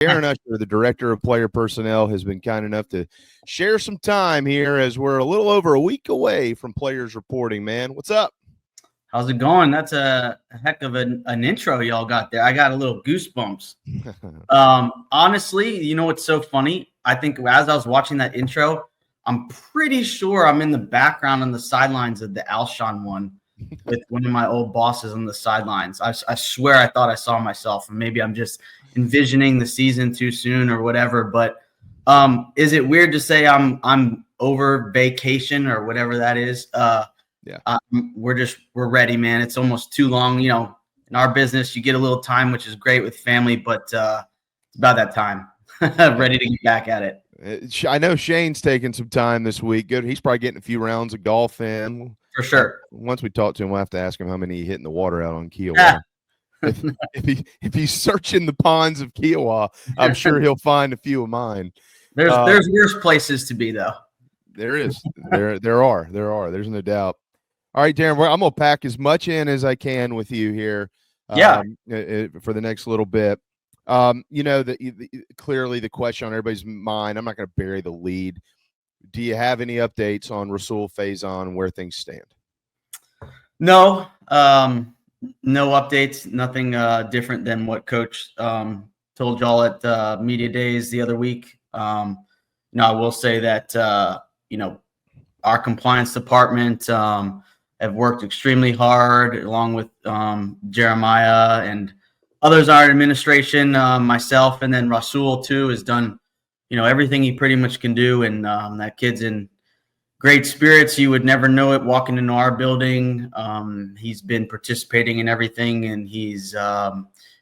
Darren Uscher, the Director of Player Personnel, has been kind enough to share some time here as we're a little over a week away from players reporting, man. What's up? How's it going? That's a heck of an intro y'all got there. I got a little goosebumps. Honestly, you know what's so funny? I think as I was watching that intro, I'm pretty sure I'm in the background on the sidelines of the Alshon one with one of my old bosses on the sidelines. I swear I thought I saw myself, and maybe I'm just envisioning the season too soon or whatever. But is it weird to say I'm over vacation or whatever that is? Yeah, we're ready, man. It's almost too long. You know, in our business, you get a little time, which is great with family, but it's about that time. Ready to get back at it. I know Shane's taking some time this week. Good. He's probably getting a few rounds of golf in. For sure. Once we talk to him, we'll have to ask him how many he hit in the water out on Kiowa. If he's searching the ponds of Kiowa, I'm sure he'll find a few of mine. There's worse places to be, though. There is. There are. There's no doubt. All right, Darren, I'm going to pack as much in as I can with you here. For the next little bit. You know, clearly the question on everybody's mind, I'm not going to bury the lead. Do you have any updates on Rasul Faison and where things stand? No, no updates, nothing different than what Coach told y'all at media days the other week. I will say that, our compliance department have worked extremely hard along with Jeremiah and others in our administration, myself, and then Rasul too has done, everything he pretty much can do. And that kid's in great spirits. You would never know it walking into our building. He's been participating in everything, and he's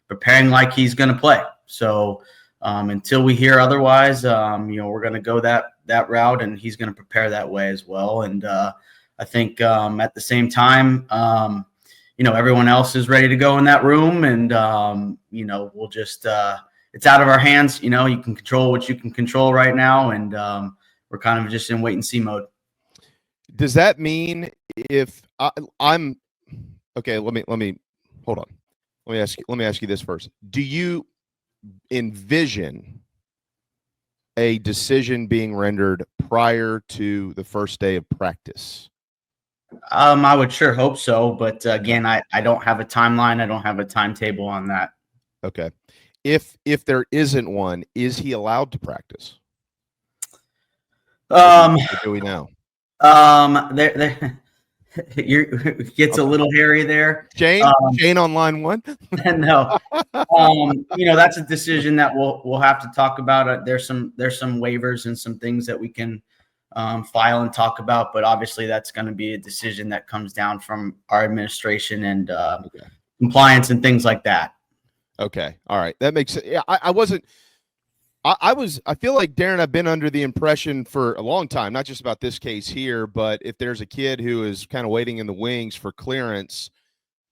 preparing like he's going to play. So until we hear otherwise, we're going to go that route, and he's going to prepare that way as well. And I think at the same time, everyone else is ready to go in that room, and we'll just it's out of our hands. You can control what you can control right now, and we're kind of just in wait and see mode. Does that mean if I'm okay? Let me hold on. Let me ask you this first. Do you envision a decision being rendered prior to the first day of practice? I would sure hope so, but again, I don't have a timeline. I don't have a timetable on that. Okay. If there isn't one, is he allowed to practice? Do we know? There gets a little hairy there. Shane on line one. No, that's a decision that we'll have to talk about. There's some waivers and some things that we can file and talk about, but obviously that's going to be a decision that comes down from our administration and compliance and things like that. Okay. All right. That makes sense. Yeah, I feel like, Darren, I've been under the impression for a long time, not just about this case here, but if there's a kid who is kind of waiting in the wings for clearance,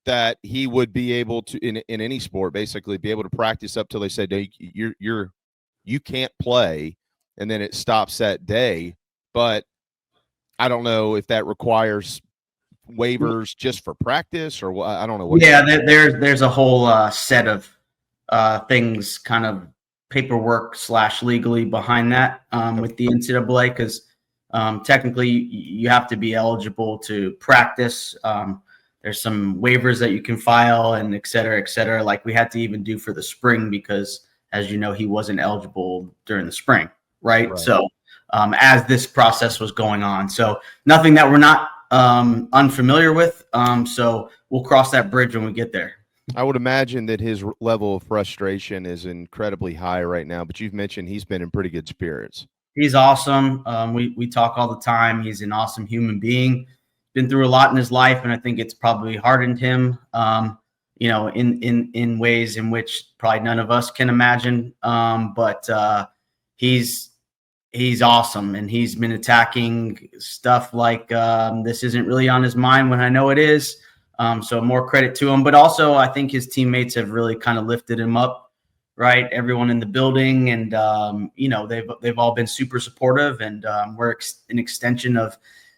that he would be able to, in any sport, basically be able to practice up till they said, hey, you can't play, and then it stops that day. But I don't know if that requires waivers just for practice or what. I don't know. There's a whole set of things, kind of paperwork / legally behind that with the NCAA, because technically you have to be eligible to practice. There's some waivers that you can file and et cetera, like we had to even do for the spring, because as you know, he wasn't eligible during the spring. Right. So as this process was going on, so nothing that we're not unfamiliar with. So we'll cross that bridge when we get there. I would imagine that his level of frustration is incredibly high right now, but you've mentioned he's been in pretty good spirits. He's awesome. We talk all the time. He's an awesome human being, been through a lot in his life, and I think it's probably hardened him, in ways in which probably none of us can imagine. But he's awesome, and he's been attacking stuff like this isn't really on his mind when I know it is. So more credit to him, but also I think his teammates have really kind of lifted him up, right? Everyone in the building, and they've all been super supportive, and we're an extension of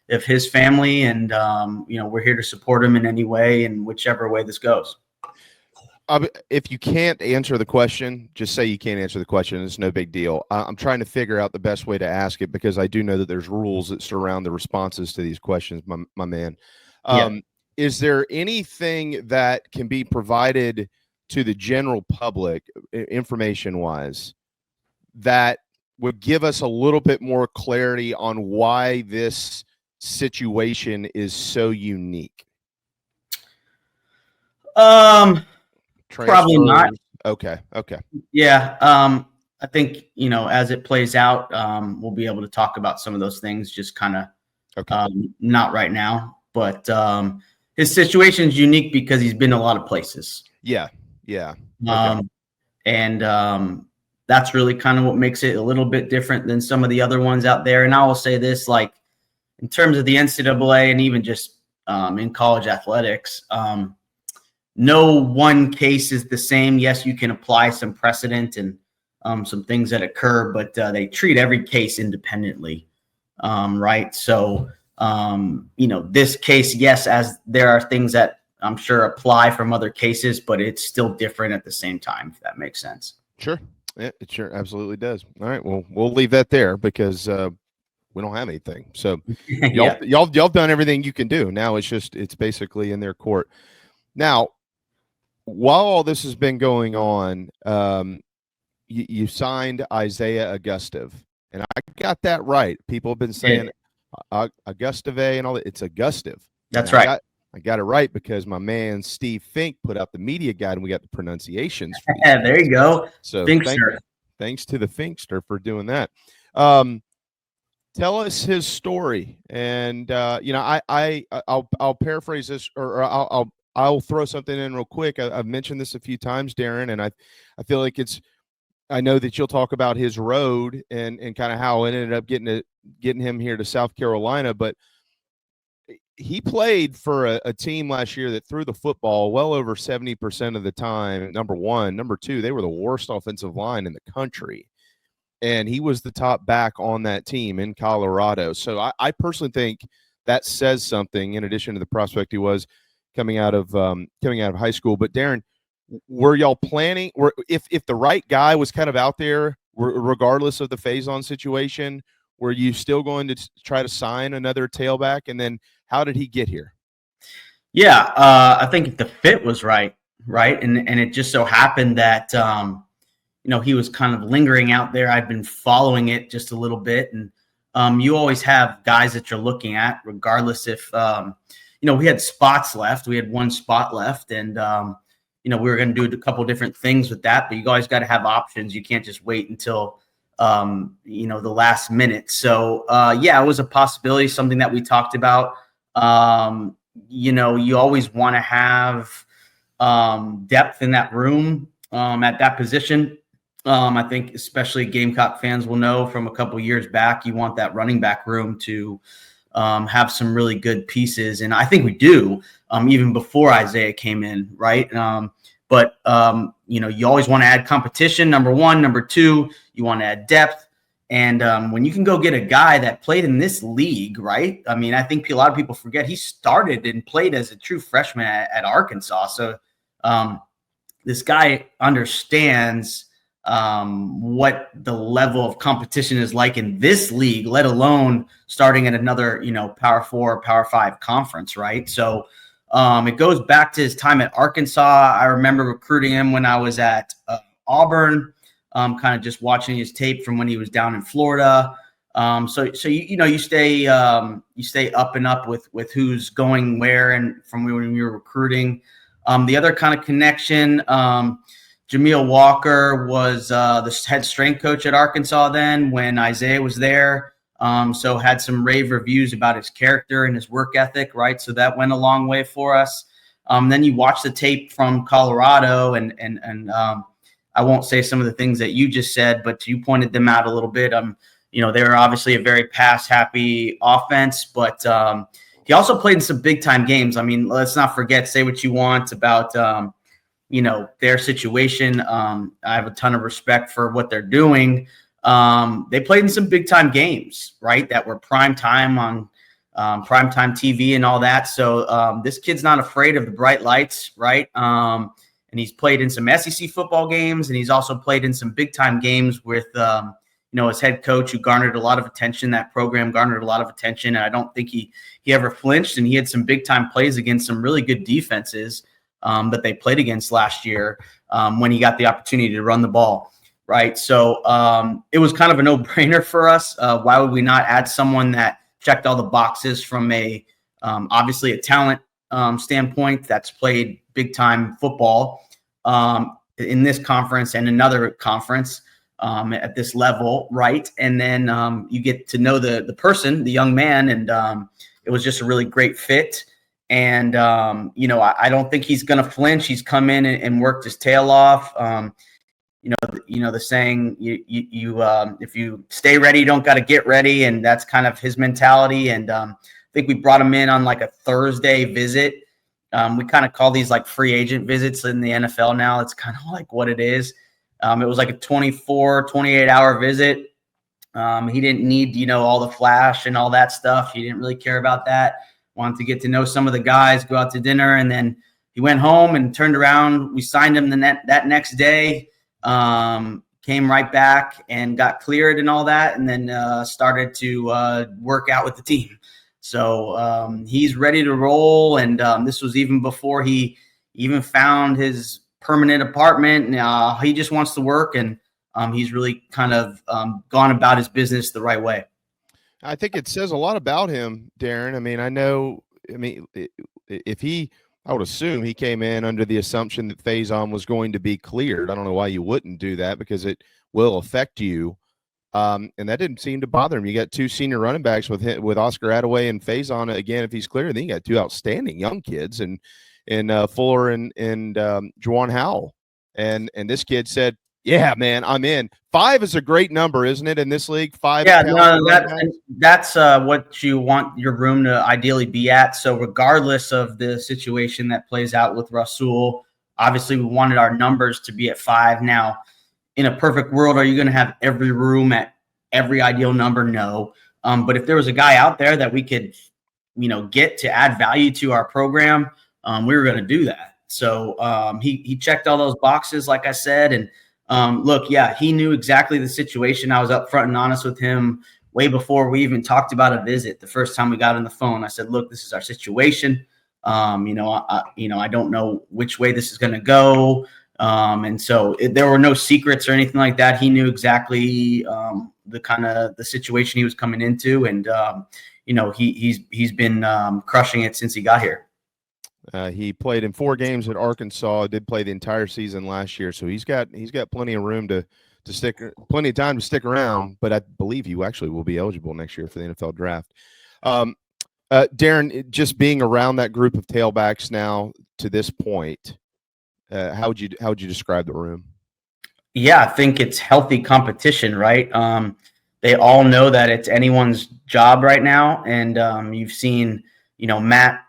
his family, and we're here to support him in any way, and whichever way this goes. If you can't answer the question, just say you can't answer the question. It's no big deal. I'm trying to figure out the best way to ask it because I do know that there's rules that surround the responses to these questions, my man. Yeah. Is there anything that can be provided to the general public, information-wise, that would give us a little bit more clarity on why this situation is so unique? Probably not. Okay. Yeah. I think, as it plays out, we'll be able to talk about some of those things, just kind of not right now. But his situation is unique because he's been a lot of places. Yeah. And that's really kind of what makes it a little bit different than some of the other ones out there. And I will say this, like, in terms of the NCAA and even just in college athletics, no one case is the same. Yes, you can apply some precedent and some things that occur, but they treat every case independently, right? So, this case, yes, as there are things that I'm sure apply from other cases, but it's still different at the same time, if that makes sense. Sure. Yeah, it sure absolutely does. All right. Well, we'll leave that there because we don't have anything. So y'all done everything you can do. Now it's basically in their court. Now, while all this has been going on, you signed Isaiah Augustave, and I got that right. People have been saying Augustave and all that. It's Augustave. That's right. I got it right because my man Steve Fink put out the media guide, and we got the pronunciations. Yeah, there you go. So thanks to the Finkster for doing that. Tell us his story, and I'll paraphrase this, or I'll throw something in real quick. I've mentioned this a few times, Darren, and I feel like I know that you'll talk about his road and kind of how it ended up getting him here to South Carolina, but he played for a team last year that threw the football well over 70% of the time, number one. Number two, they were the worst offensive line in the country, and he was the top back on that team in Colorado. So I personally think that says something, in addition to the prospect he was coming out of high school. But Darren, were y'all planning, if the right guy was kind of out there, regardless of the Faison situation, were you still going to try to sign another tailback? And then how did he get here? Yeah, I think the fit was right, and it just so happened that he was kind of lingering out there. I've been following it just a little bit, and you always have guys that you're looking at, regardless if we had spots left. We had one spot left, and we were going to do a couple different things with that. But you always got to have options. You can't just wait until the last minute. So it was a possibility, something that we talked about. You always want to have depth in that room at that position. I think especially Gamecock fans will know from a couple years back, you want that running back room to have some really good pieces. And I think we do, even before Isaiah came in, right? But you always want to add competition, number one. Number two, you want to add depth. And when you can go get a guy that played in this league, right? I mean, I think a lot of people forget he started and played as a true freshman at Arkansas. So this guy understands what the level of competition is like in this league, let alone starting at another, Power 4, Power 5 conference, right? So it goes back to his time at Arkansas. I remember recruiting him when I was at Auburn, kind of just watching his tape from when he was down in Florida. So you stay up and up with who's going where and from when you're recruiting. The other kind of connection, Jameel Walker was the head strength coach at Arkansas then when Isaiah was there. So had some rave reviews about his character and his work ethic, right? So that went a long way for us. Then you watch the tape from Colorado and I won't say some of the things that you just said, but you pointed them out a little bit. They're obviously a very pass-happy offense, but he also played in some big-time games. I mean, let's not forget, say what you want about, their situation. I have a ton of respect for what they're doing. They played in some big-time games, right, that were prime time on primetime TV and all that. So this kid's not afraid of the bright lights, right? and he's played in some SEC football games, and he's also played in some big time games with his head coach, who garnered a lot of attention. That program garnered a lot of attention, and I don't think he ever flinched. And he had some big time plays against some really good defenses that they played against last year when he got the opportunity to run the ball. Right. So it was kind of a no brainer for us. Why would we not add someone that checked all the boxes from obviously a talent standpoint, that's played big time football in this conference and another conference at this level, right? And then you get to know the person, the young man, and it was just a really great fit. And I don't think he's going to flinch. He's come in and worked his tail off. The saying, if you stay ready, you don't got to get ready, and that's kind of his mentality. And I think we brought him in on like a Thursday visit. We kind of call these like free agent visits in the NFL now. It's kind of like what it is. It was like a 28-hour visit. He didn't need, all the flash and all that stuff. He didn't really care about that. Wanted to get to know some of the guys, go out to dinner, and then he went home and turned around. We signed him that next day. Came right back and got cleared and all that, and then started to work out with the team. So he's ready to roll, and this was even before he even found his permanent apartment. He just wants to work, and he's really kind of gone about his business the right way. I think it says a lot about him, Darren. I would assume he came in under the assumption that Faison was going to be cleared. I don't know why you wouldn't do that, because it will affect you. And that didn't seem to bother him. You got two senior running backs with Oscar Attaway and Faison. Again, if he's clear, then you got two outstanding young kids and Fuller and Juwan Howell. And this kid said, yeah, man, I'm in. 5 is a great number, isn't it, in this league? 5. Yeah, no, that's what you want your room to ideally be at. So regardless of the situation that plays out with Rasul, obviously we wanted our numbers to be at 5. Now, in a perfect world, are you going to have every room at every ideal number? No. But if there was a guy out there that we could, get to add value to our program, we were going to do that. So he checked all those boxes, like I said, and look, yeah, he knew exactly the situation. I was upfront and honest with him way before we even talked about a visit. The first time we got on the phone, I said, look, this is our situation. I don't know which way this is going to go. And so there were no secrets or anything like that. He knew exactly the situation he was coming into. And, he's been crushing it since he got here. He played in 4 games at Arkansas, did play the entire season last year. So he's got plenty of room to plenty of time to stick around, but I believe he actually will be eligible next year for the NFL draft. Darren, just being around that group of tailbacks now to this point, how would you describe the room? Yeah, I think it's healthy competition, right? They all know that it's anyone's job right now. And you've seen, Matt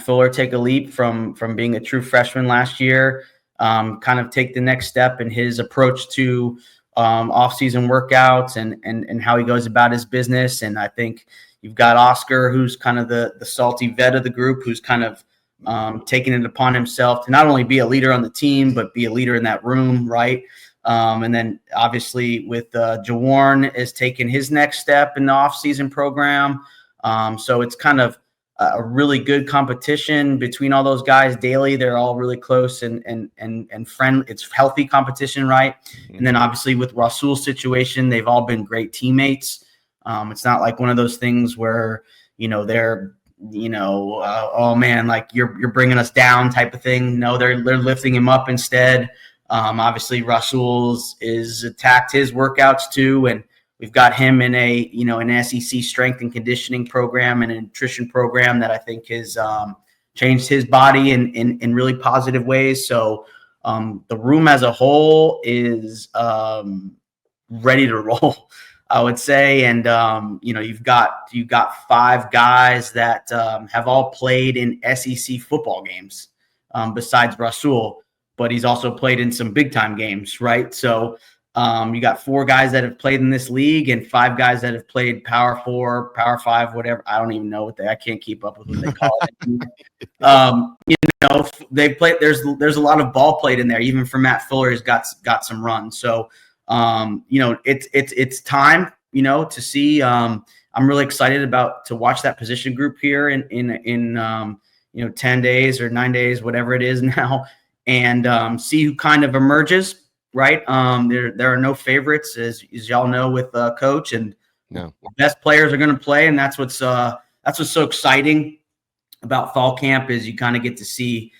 Fuller take a leap from being a true freshman last year, kind of take the next step in his approach to off-season workouts and how he goes about his business. And I think you've got Oscar, who's kind of the salty vet of the group, who's kind of taking it upon himself to not only be a leader on the team, but be a leader in that room, right? And then obviously with Jawarn is taking his next step in the off-season program. So it's kind of a really good competition between all those guys daily. They're all really close and friendly. It's healthy competition, right? Mm-hmm. And then obviously with Rasul's situation, they've all been great teammates. It's not like one of those things where, they're, oh man, like you're bringing us down type of thing. No, they're lifting him up instead. Obviously Rasul's is attacked his workouts too. And we've got him in an SEC strength and conditioning program and a nutrition program that I think has changed his body in really positive ways. So the room as a whole is ready to roll, I would say. And, you've got 5 guys that have all played in SEC football games besides Rasul, but he's also played in some big time games, right? So you got 4 guys that have played in this league and 5 guys that have played Power 4, Power 5, whatever. I don't even know I can't keep up with what they call it. they played. There's a lot of ball played in there. Even for Matt Fuller, he's got some runs. So it's time to see. I'm really excited to watch that position group here in 10 days or 9 days, whatever it is now, and see who kind of emerges. Right. There are no favorites, as y'all know, with coach, and no, best players are going to play, and that's what's so exciting about fall camp is you kind of get to see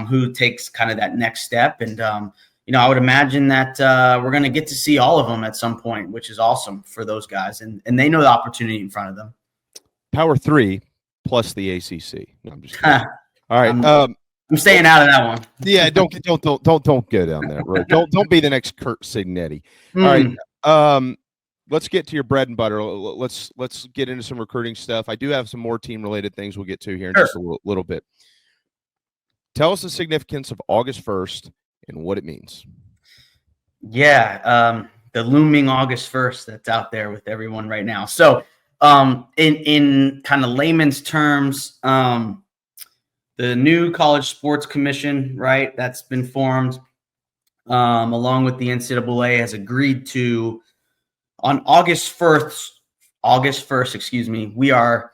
who takes kind of that next step. And, I would imagine that we're going to get to see all of them at some point, which is awesome for those guys. And they know the opportunity in front of them. Power 3 plus the ACC. No, I'm just kidding. All right. I'm staying out of that one. Yeah. Don't go down there. Right? Don't be the next Kurt Signetti. All right. Let's get to your bread and butter. Let's get into some recruiting stuff. I do have some more team-related things we'll get to here in just a little bit. Tell us the significance of August 1st and what it means. Yeah, the looming August 1st that's out there with everyone right now. So in kind of layman's terms, the new College Sports Commission, right, that's been formed along with the NCAA has agreed to on August 1st, we are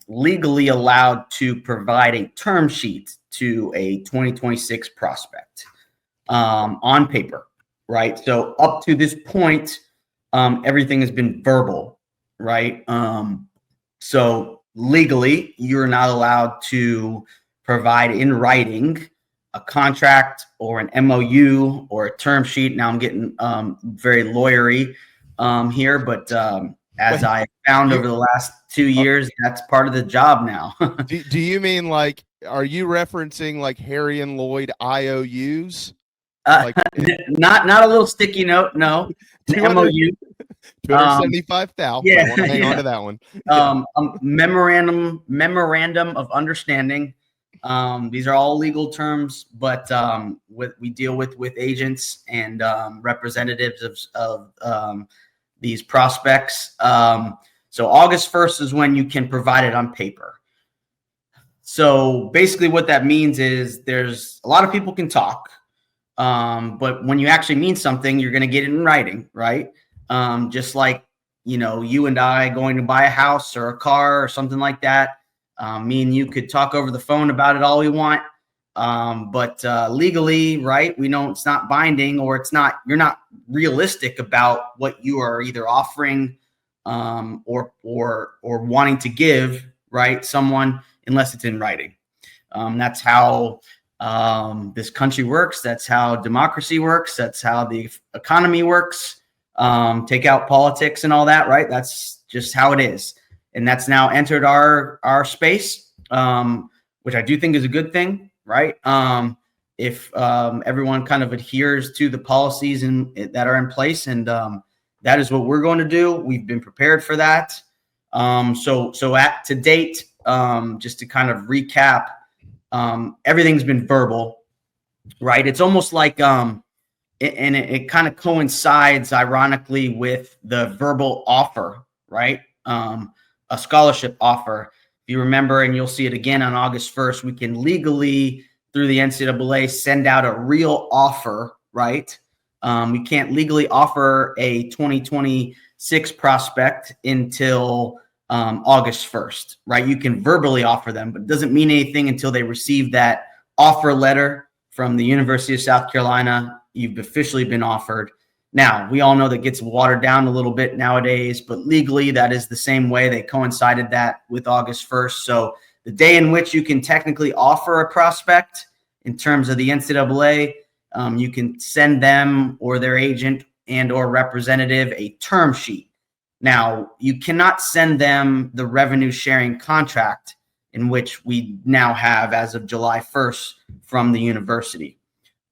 legally allowed to provide a term sheet to a 2026 prospect on paper, right? So up to this point, everything has been verbal, right? So legally, you're not allowed to provide in writing a contract or an MOU or a term sheet. Now I'm getting very lawyery here, but as I found over the last 2 years, that's part of the job now. Do you mean like, are you referencing like Harry and Lloyd IOUs? Not a little sticky note, no. An MOU. 275,000. Yeah, I want to hang on to that one. Memorandum of understanding. These are all legal terms, but we deal with agents and representatives of these prospects. So August 1st is when you can provide it on paper. So basically what that means is there's a lot of people can talk, but when you actually mean something, you're going to get it in writing, right? Just like, you and I going to buy a house or a car or something like that. Me and you could talk over the phone about it all we want. But legally, right, we know it's not binding, or you're not realistic about what you are either offering or wanting to give, right, someone, unless it's in writing. That's how this country works. That's how democracy works. That's how the economy works. Take out politics and all that, right? That's just how it is. And that's now entered our space, which I do think is a good thing, right? If everyone kind of adheres to the policies that are in place, and that is what we're going to do. We've been prepared for that. So to date, just to kind of recap, everything's been verbal, right? It's almost like, and it kind of coincides ironically with the verbal offer, right? A scholarship offer. If you remember, and you'll see it again on August 1st, we can legally, through the NCAA, send out a real offer, right? We can't legally offer a 2026 prospect until August 1st, right? You can verbally offer them, but it doesn't mean anything until they receive that offer letter from the University of South Carolina. You've officially been offered. Now, we all know that gets watered down a little bit nowadays, but legally that is the same way. They coincided that with August 1st. So the day in which you can technically offer a prospect in terms of the NCAA, you can send them or their agent and or representative a term sheet. Now, you cannot send them the revenue sharing contract in which we now have as of July 1st from the university.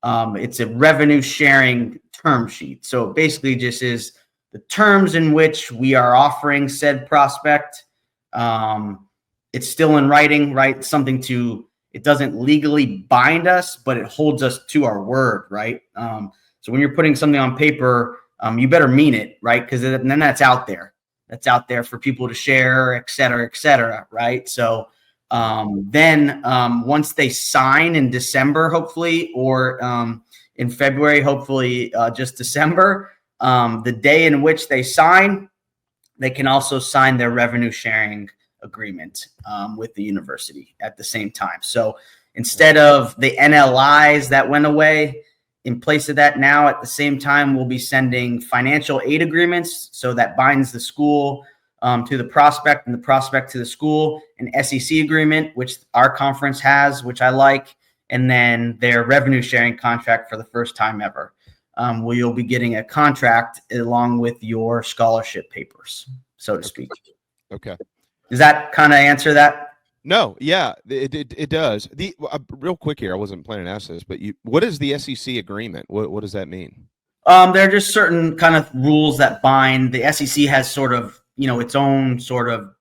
It's a revenue sharing term sheet. So it basically just is the terms in which we are offering said prospect. It's still in writing, right? It doesn't legally bind us, but it holds us to our word, right? So when you're putting something on paper, you better mean it, right? Because then that's out there. That's out there for people to share, et cetera, right? So Then once they sign in December, hopefully, or in February, hopefully just December, the day in which they sign, they can also sign their revenue sharing agreement with the university at the same time. So instead of the NLIs that went away, in place of that now at the same time, we'll be sending financial aid agreements. So that binds the school to the prospect and the prospect to the school, an SEC agreement, which our conference has, which I like, and then their revenue sharing contract for the first time ever. Where you'll be getting a contract along with your scholarship papers, so to speak. Okay. Does that kind of answer that? No, yeah, it does. Real quick here, I wasn't planning to ask this, but what is the SEC agreement? What does that mean? There are just certain kind of rules that bind. The SEC has sort of, its own sort of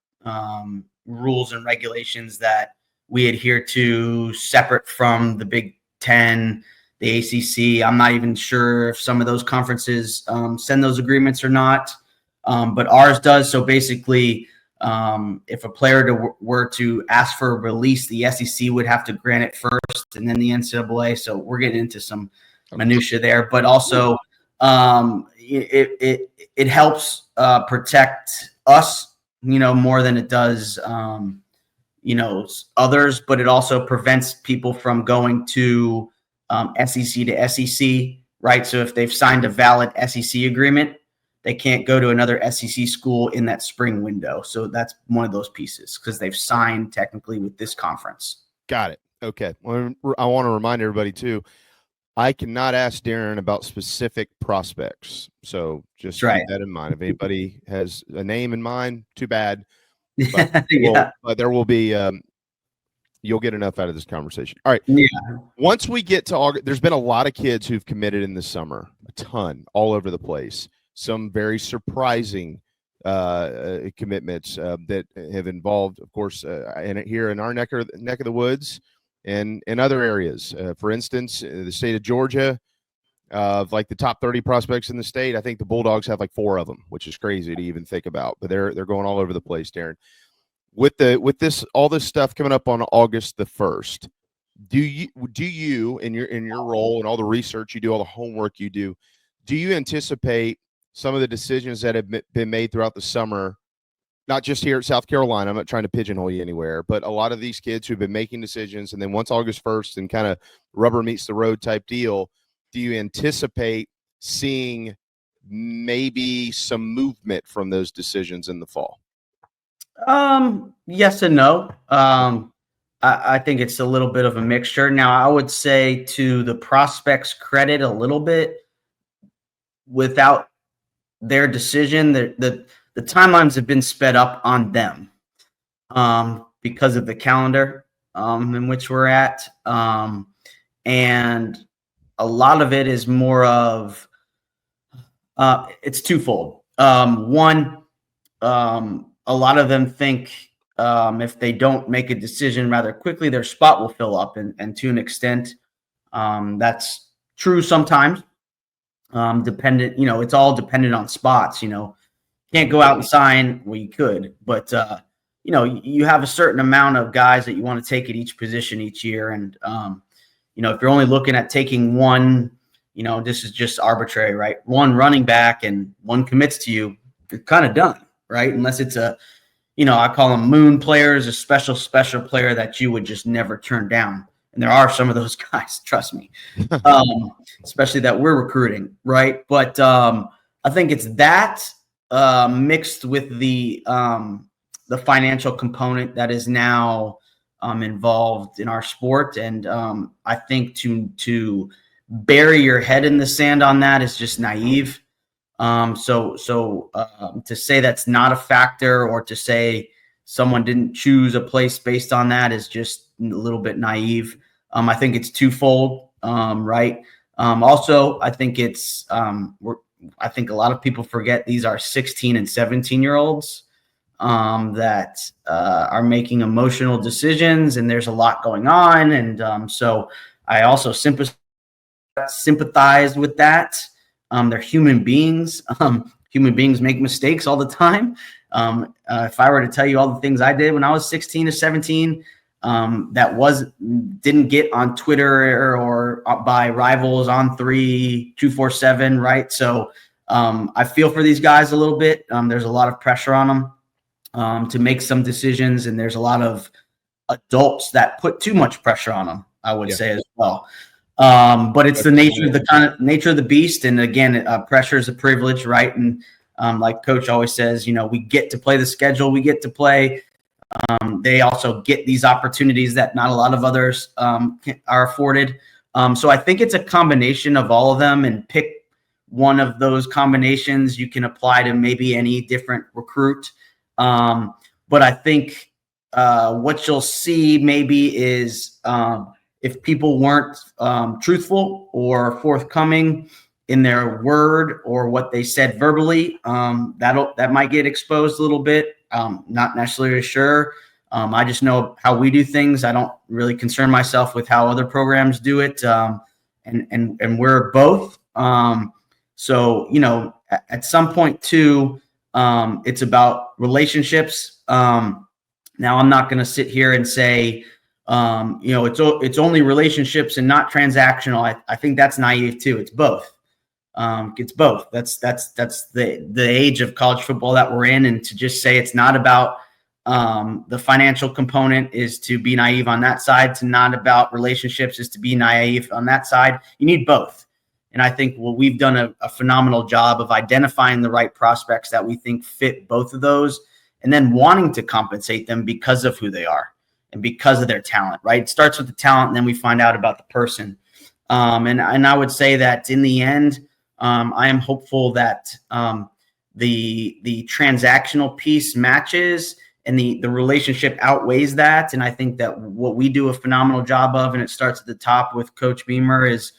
rules and regulations that we adhere to, separate from the Big Ten, the ACC. I'm not even sure if some of those conferences send those agreements or not, but ours does. So basically, if a player were to ask for a release, the SEC would have to grant it first, and then the NCAA. So we're getting into some minutia there, but also it helps protect us, more than it does, others. But it also prevents people from going to SEC to SEC, right? So if they've signed a valid SEC agreement, they can't go to another SEC school in that spring window. So that's one of those pieces because they've signed technically with this conference. Got it. Okay. Well, I want to remind everybody too, I cannot ask Darren about specific prospects. So just keep that in mind. If anybody has a name in mind, too bad. But, but there will be you'll get enough out of this conversation. All right. Yeah. Once we get to August, there's been a lot of kids who've committed in the summer, a ton, all over the place. Some very surprising commitments that have involved, of course, here in our neck of the woods and in other areas. For instance, the state of Georgia, of like the top 30 prospects in the state, I think the Bulldogs have like 4 of them, which is crazy to even think about. But they're going all over the place, Darren. With all this stuff coming up on August the 1st, do you in your role and all the research you do, all the homework you do you anticipate some of the decisions that have been made throughout the summer, not just here at South Carolina, I'm not trying to pigeonhole you anywhere, but a lot of these kids who've been making decisions, and then once August 1st and kind of rubber meets the road type deal, do you anticipate seeing maybe some movement from those decisions in the fall? Yes and no. I think it's a little bit of a mixture. Now, I would say to the prospects' credit a little bit, without their decision, the timelines have been sped up on them because of the calendar in which we're at. And a lot of it is more of it's twofold. One, a lot of them think if they don't make a decision rather quickly, their spot will fill up. And to an extent, that's true sometimes. Dependent, it's all dependent on spots. Can't go out and sign. Well, you could, but you have a certain amount of guys that you want to take at each position each year, and if you're only looking at taking one, this is just arbitrary, right? One running back and one commits to you, you're kind of done, right? Unless it's I call them moon players, a special player that you would just never turn down. And there are some of those guys, trust me, especially that we're recruiting, right? But I think it's that mixed with the financial component that is now involved in our sport. And I think to bury your head in the sand on that is just naive. So to say that's not a factor, or to say someone didn't choose a place based on that, is just a little bit naive. I think it's twofold, right? Also, I think it's I think a lot of people forget these are 16 and 17-year-olds that are making emotional decisions, and there's a lot going on. And so I also sympathize with that. They're human beings. Human beings make mistakes all the time. If I were to tell you all the things I did when I was 16 or 17, didn't get on Twitter or by rivals on 247, right? So I feel for these guys a little bit. There's a lot of pressure on them to make some decisions, and there's a lot of adults that put too much pressure on them, I would say as well. But it's the nature of the beast. And again, pressure is a privilege, right? And like Coach always says, we get to play the schedule, we get to play. They also get these opportunities that not a lot of others are afforded. So I think it's a combination of all of them, and pick one of those combinations you can apply to maybe any different recruit. But I think what you'll see maybe is if people weren't truthful or forthcoming in their word or what they said verbally, that might get exposed a little bit. Not necessarily sure. I just know how we do things. I don't really concern myself with how other programs do it. And we're both. So, at some point too, it's about relationships. Now I'm not going to sit here and say, it's only relationships and not transactional. I think that's naive too. It's both. It's both. That's the age of college football that we're in. And to just say it's not about the financial component is to be naive on that side. To not about relationships is to be naive on that side. You need both. And I think we've done a phenomenal job of identifying the right prospects that we think fit both of those, and then wanting to compensate them because of who they are and because of their talent, right? It starts with the talent, and then we find out about the person. And I would say that in the end, I am hopeful that the transactional piece matches and the relationship outweighs that. And I think that what we do a phenomenal job of, and it starts at the top with Coach Beamer, is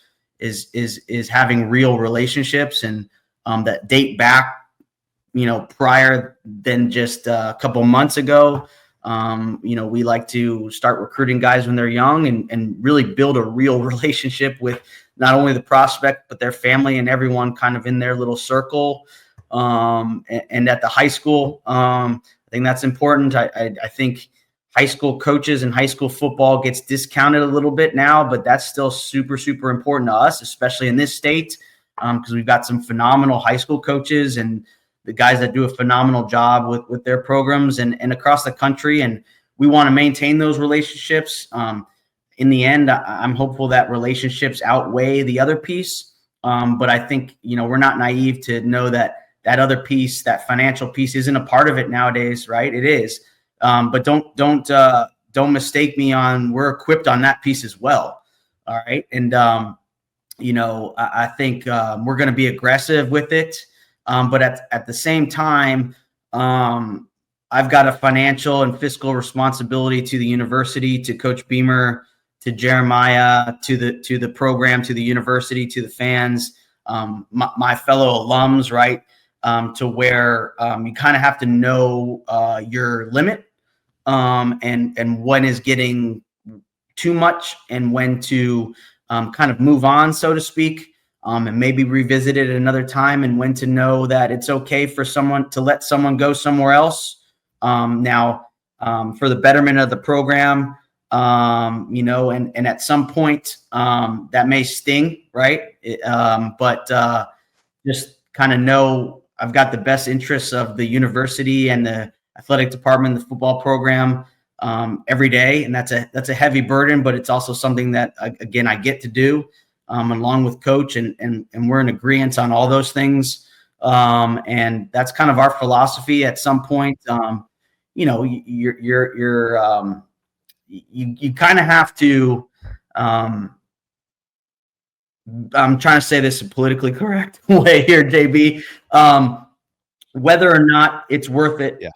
having real relationships and that date back, prior than just a couple months ago. We like to start recruiting guys when they're young and really build a real relationship with not only the prospect, but their family and everyone kind of in their little circle. And at the high school, I think that's important. I think high school coaches and high school football gets discounted a little bit now, but that's still super, super important to us, especially in this state, because we've got some phenomenal high school coaches and the guys that do a phenomenal job with their programs and across the country. And we want to maintain those relationships. In the end, I'm hopeful that relationships outweigh the other piece. But I think, we're not naive to know that other piece, that financial piece, isn't a part of it nowadays, right? It is. But don't mistake me on, we're equipped on that piece as well. All right. And, I think we're going to be aggressive with it. But at the same time, I've got a financial and fiscal responsibility to the university, to Coach Beamer, to Jeremiah, to the program, to the university, to the fans, my fellow alums, right? To where you kind of have to know your limit and when is getting too much and when to kind of move on, so to speak. And maybe revisit it at another time, and when to know that it's okay for someone to let someone go somewhere else. Now, for the betterment of the program, and at some point that may sting, right? But just kind of know I've got the best interests of the university and the athletic department, the football program every day. And that's a heavy burden, but it's also something that, again, I get to do. Along with Coach, and we're in agreement on all those things. And that's kind of our philosophy. At some point, you kind of have to. I'm trying to say this in a politically correct way here, JB. Whether or not it's worth it, yeah.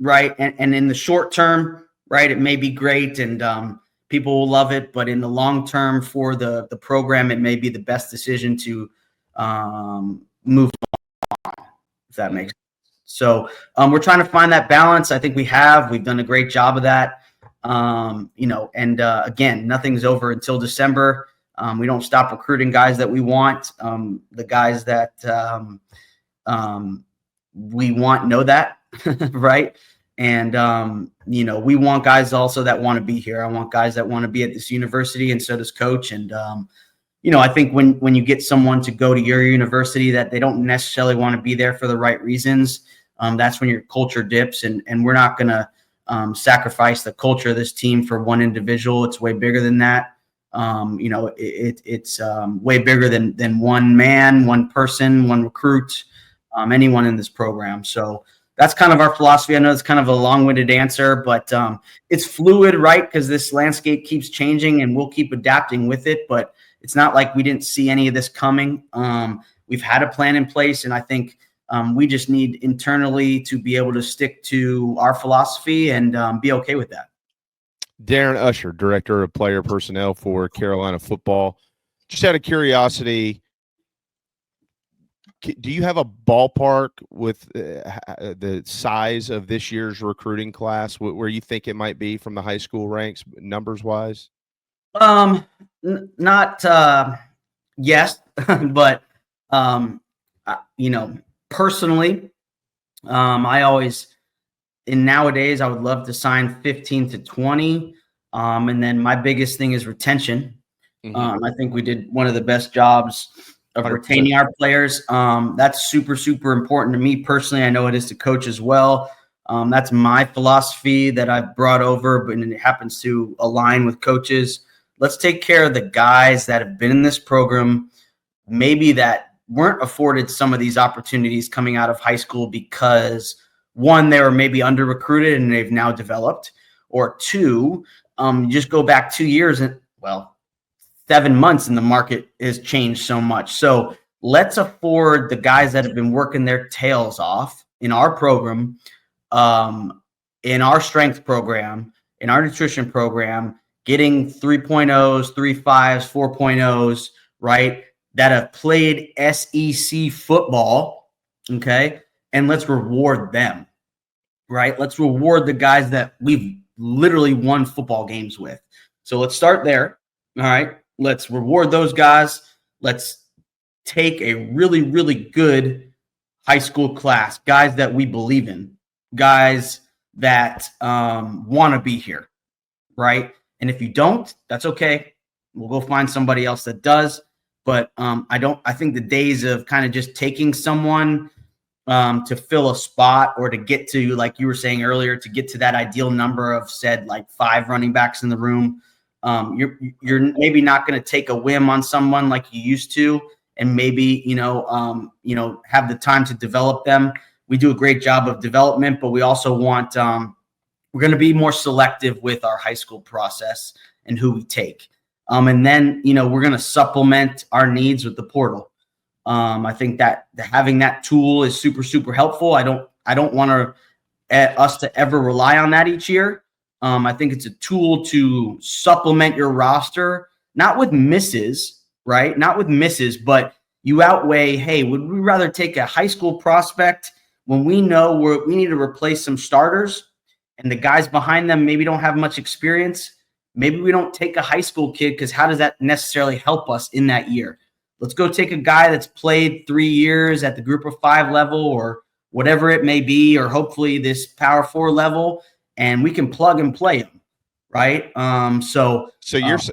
Right? And in the short term, right, it may be great, and people will love it, but in the long term for the program, it may be the best decision to move on, if that makes sense. So we're trying to find that balance. I think we've done a great job of that. Again, nothing's over until December. We don't stop recruiting guys that we want. The guys that we want know that, right? And, we want guys also that want to be here. I want guys that want to be at this university, and so does coach. And, I think when you get someone to go to your university that they don't necessarily want to be there for the right reasons, that's when your culture dips. And we're not going to sacrifice the culture of this team for one individual. It's way bigger than that. It's way bigger than one man, one person, one recruit, anyone in this program. So that's kind of our philosophy. I know it's kind of a long-winded answer, but it's fluid, right? Because this landscape keeps changing and we'll keep adapting with it. But it's not like we didn't see any of this coming. We've had a plan in place, and I think we just need internally to be able to stick to our philosophy and be okay with that. Darren Uscher, Director of Player Personnel for Carolina Football. Just out of curiosity, do you have a ballpark with the size of this year's recruiting class where you think it might be from the high school ranks, numbers-wise? Not yes, but personally, I always nowadays I would love to sign 15 to 20, and then my biggest thing is retention. I think we did one of the best jobs of 100%. Retaining our players. That's super, super important to me personally. I know it is to coach as well. That's my philosophy that I've brought over, but it happens to align with coaches. Let's take care of the guys that have been in this program, maybe that weren't afforded some of these opportunities coming out of high school because, one, they were maybe under-recruited and they've now developed, or two, just go back 2 years and, 7 months and the market has changed so much. So let's afford the guys that have been working their tails off in our program, in our strength program, in our nutrition program, getting 3.0s, 3.5s, 4.0s, right, that have played SEC football, okay, and let's reward them, right? Let's reward the guys that we've literally won football games with. So let's start there, all right? Let's reward those guys. Let's take a really, really good high school class, guys that we believe in, guys that want to be here, right? And if you don't, that's okay. We'll go find somebody else that does. But I think the days of kind of just taking someone to fill a spot or to get to, like you were saying earlier, to get to that ideal number of said like 5 running backs in the room, you're maybe not going to take a whim on someone like you used to, and maybe have the time to develop them. We do a great job of development, but we also want we're going to be more selective with our high school process and who we take. And then, we're going to supplement our needs with the portal. I think that having that tool is super, super helpful. I don't want us to ever rely on that each year. I think it's a tool to supplement your roster, not with misses, right? Not with misses, but you outweigh, hey, would we rather take a high school prospect when we know we need to replace some starters and the guys behind them maybe don't have much experience? Maybe we don't take a high school kid because how does that necessarily help us in that year? Let's go take a guy that's played 3 years at the group of 5 level or whatever it may be, or hopefully this power 4 level, and we can plug and play him, right? So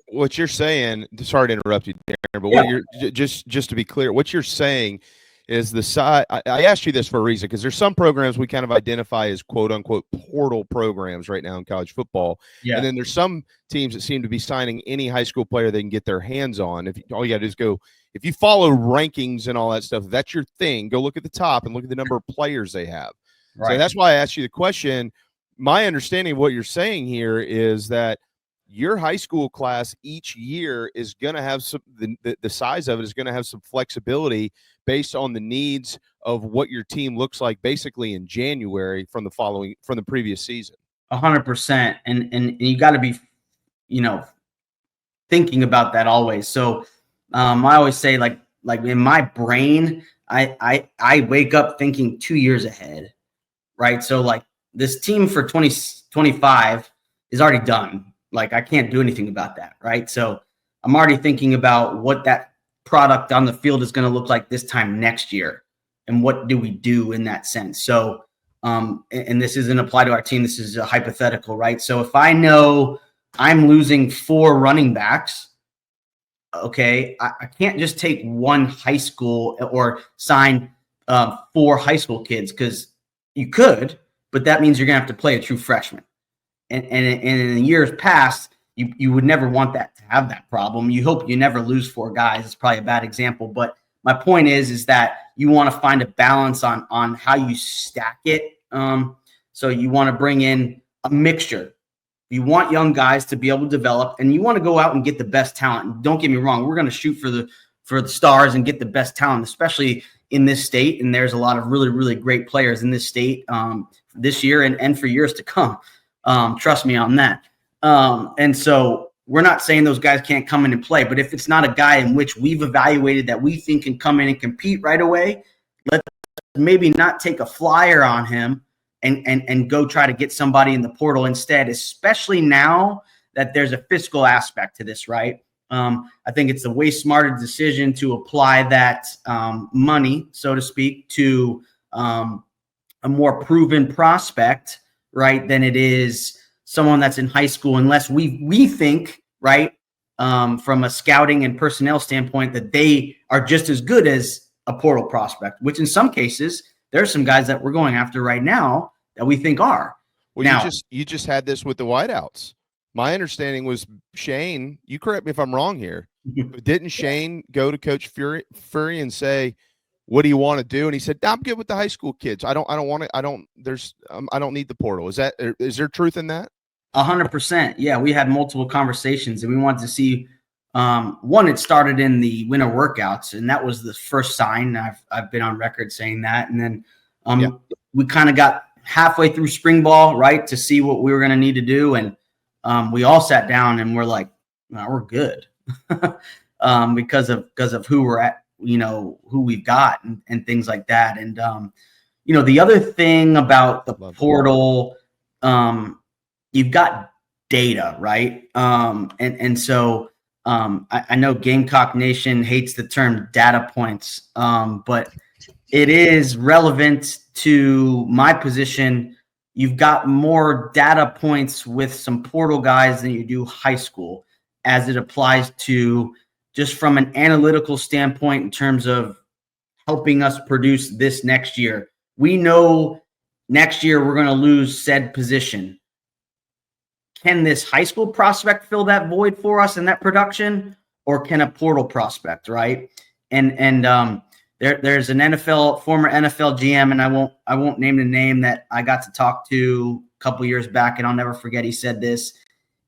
what you're saying, sorry to interrupt you, Darren, but what you're just to be clear, what you're saying is the size. I asked you this for a reason, because there's some programs we kind of identify as quote unquote portal programs right now in college football. Yeah. And then there's some teams that seem to be signing any high school player they can get their hands on. All you got to do is go, if you follow rankings and all that stuff, if that's your thing, go look at the top and look at the number of players they have. Right. So that's why I asked you the question. My understanding of what you're saying here is that your high school class each year is going to have some, the size of it is going to have some flexibility based on the needs of what your team looks like basically in January from the previous season. 100%. And you got to be, thinking about that always. So I always say like in my brain, I wake up thinking 2 years ahead, right? So like this team for 2025 is already done. Like I can't do anything about that, right? So I'm already thinking about what that product on the field is going to look like this time next year, and what do we do in that sense. So and this isn't applied to our team. This is a hypothetical, right? So if I know I'm losing 4 running backs, okay, I can't just take one high school or sign 4 high school kids, because you could, but that means you're going to have to play a true freshman. And in the years past, you would never want that to have that problem. You hope you never lose 4 guys. It's probably a bad example, but my point is that you want to find a balance on how you stack it. So you want to bring in a mixture. You want young guys to be able to develop, and you want to go out and get the best talent. And don't get me wrong, we're going to shoot for the stars and get the best talent, especially in this state. And there's a lot of really, really great players in this state this year and for years to come. Trust me on that. And so we're not saying those guys can't come in and play, but if it's not a guy in which we've evaluated that we think can come in and compete right away, let's maybe not take a flyer on him and go try to get somebody in the portal instead, especially now that there's a fiscal aspect to this, right? I think it's a way smarter decision to apply that money, so to speak, to a more proven prospect, right, than it is someone that's in high school, unless we think, right, from a scouting and personnel standpoint, that they are just as good as a portal prospect, which in some cases, there's some guys that we're going after right now that we think are. Well, now, you just had this with the wideouts. My understanding was Shane, you correct me if I'm wrong here, but didn't Shane go to Coach Fury and say, what do you want to do? And he said, I'm good with the high school kids. I don't need the portal. Is there truth in that? 100%. Yeah. We had multiple conversations, and we wanted to see, one, it started in the winter workouts, and that was the first sign. I've been on record saying that. And then we kind of got halfway through spring ball, right, to see what we were going to need to do. And we all sat down and we're like, no, we're good because of who we're at, who we've got and things like that. And, the other thing about the portal, you've got data, right? So I know Gamecock Nation hates the term data points, but it is relevant to my position. You've got more data points with some portal guys than you do high school, as it applies to just from an analytical standpoint in terms of helping us produce this next year. We know next year we're going to lose said position. Can this high school prospect fill that void for us in that production, or can a portal prospect, right? And there's an former NFL GM, and I won't name the name, that I got to talk to a couple years back, and I'll never forget. He said this: